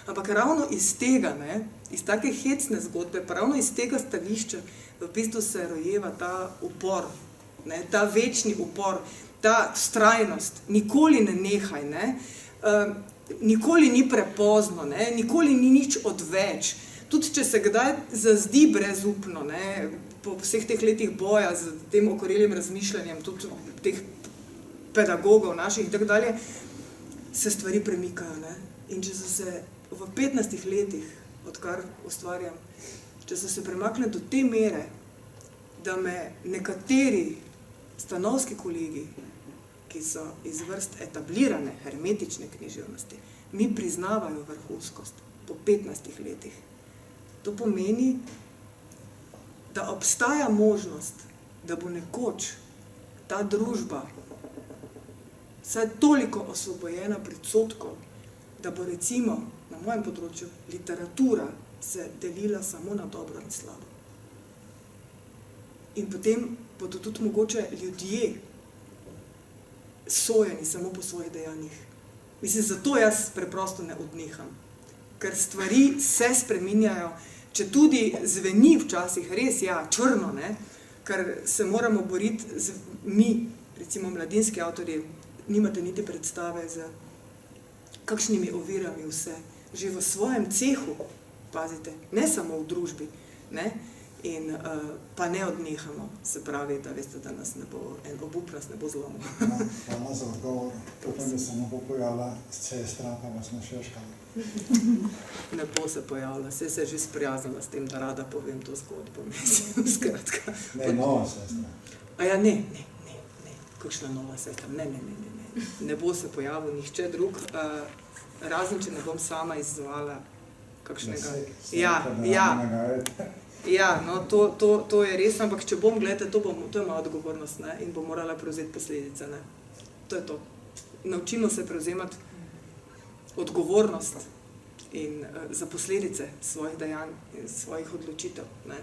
Ampak ravno iz tega, ne, iz take hecne zgodbe, pa ravno iz tega stališča v bistvu se rojeva ta upor, ne, ta večni upor, ta vztrajnost, nikoli ne nehaj, ne, nikoli ni prepozno, ne, nikoli ni nič odveč. Tudi če se kdaj zazdi brezupno, ne, po vseh teh letih boja z tem okorelim razmišljanjem, tudi teh pedagogov naših in tako dalje, se stvari premikajo, ne. In če so se v 15 letih, odkar ustvarjam, če so se premaknili do te mere, da me nekateri stanovski kolegi, ki so iz vrst etablirane hermetične književnosti, mi priznavajo vrhunskost po 15 letih. To pomeni, da obstaja možnost, da bo nekoč ta družba vsaj toliko osvobojena predsodkov, da bo recimo na mojem področju literatura se delila samo na dobro in slabo. In potem bodo tudi mogoče ljudje sojeni samo po svojih dejanjih. Mislim, zato jaz preprosto ne odneham. Ker stvari se spreminjajo, če tudi zveni včasih res, ja, črno, ne, ker se moramo boriti mi, recimo mladinski avtorji, nimate niti predstave z kakšnimi ovirami vse, že v svojem cehu, pazite, ne samo v družbi, ne, in pa ne odnehamo, se pravi, da veste, da nas ne bo, en obup nas ne bo zlomil. Hvala za odgovor, upam, da se ne bo pojavila sestra, pa vas ne šeškala. Ne bo se pojavila, se je že sprijaznila s tem, da rada povem to zgodbo, mislim, skratka. Ne, nova sestra. A ja, ne, kakšna nova sestra, ne bo se pojavil nihče drug, razen, če ne bom sama izzvala kakšnega. Ja, no, to je res, ampak če bom, gledajte, to je moja odgovornost, ne, in bom morala prevzeti posledice, ne. To je to. Naučimo se prevzemati odgovornost in za posledice svojih dejanj in svojih odločitev, ne.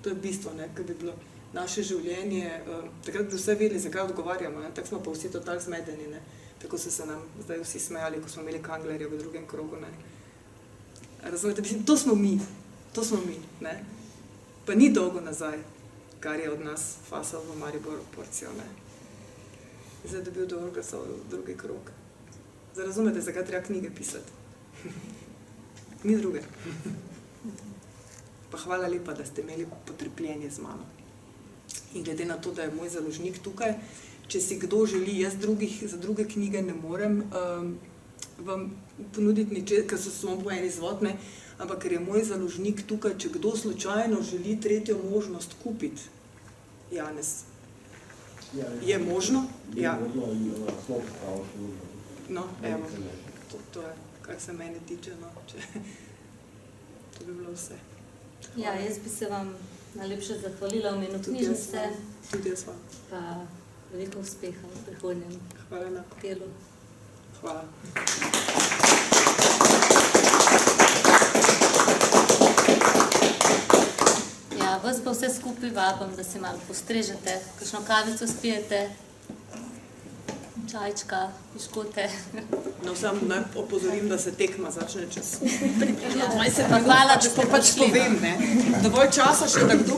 To je bistvo, ne, ker bi bilo naše življenje, takrat bi vse vedeli, zakaj odgovarjamo, ne, tako smo pa vsi totalno zmedeni, ne. Tako so se nam zdaj vsi smejali, ko smo imeli Kanglerja v drugem krogu, ne. Razumete, mislim, to smo mi, ne. Pa ni dolgo nazaj, kar je od nas fasal v Mariboru porcijo, ne. Zdaj dobil dovolj glasov v drugi krog. Zdaj razumete, zakaj treba knjige pisati. Ni druge. Pa hvala lepa, da ste imeli potrpljenje z mano. In glede na to, da je moj založnik tukaj, če si kdo želi, jaz za druge knjige ne morem vam ponuditi ničesar, ker so samo po en izvod, ne, ampak ker je moj založnik tukaj, če kdo slučajno želi tretjo možnost kupiti, Janez, je možno? Ja. No, evo, to je, kar se mene tiče, no, to bi bilo vse. Ja, jaz bi se vam najlepše zahvalila v imenu knjižnice. Tudi jaz vam. Pa veliko uspeha v prihodnjem delu. Hvala. Ja, vas pa vse skupaj vabim, da se malo postrežete, kakšno kavico spijete, čajčka, piškote. No, samo naj opozorim, da se tekma začne čez Hvala, da ste pač povem, ne. Dovolj časa še, da kdo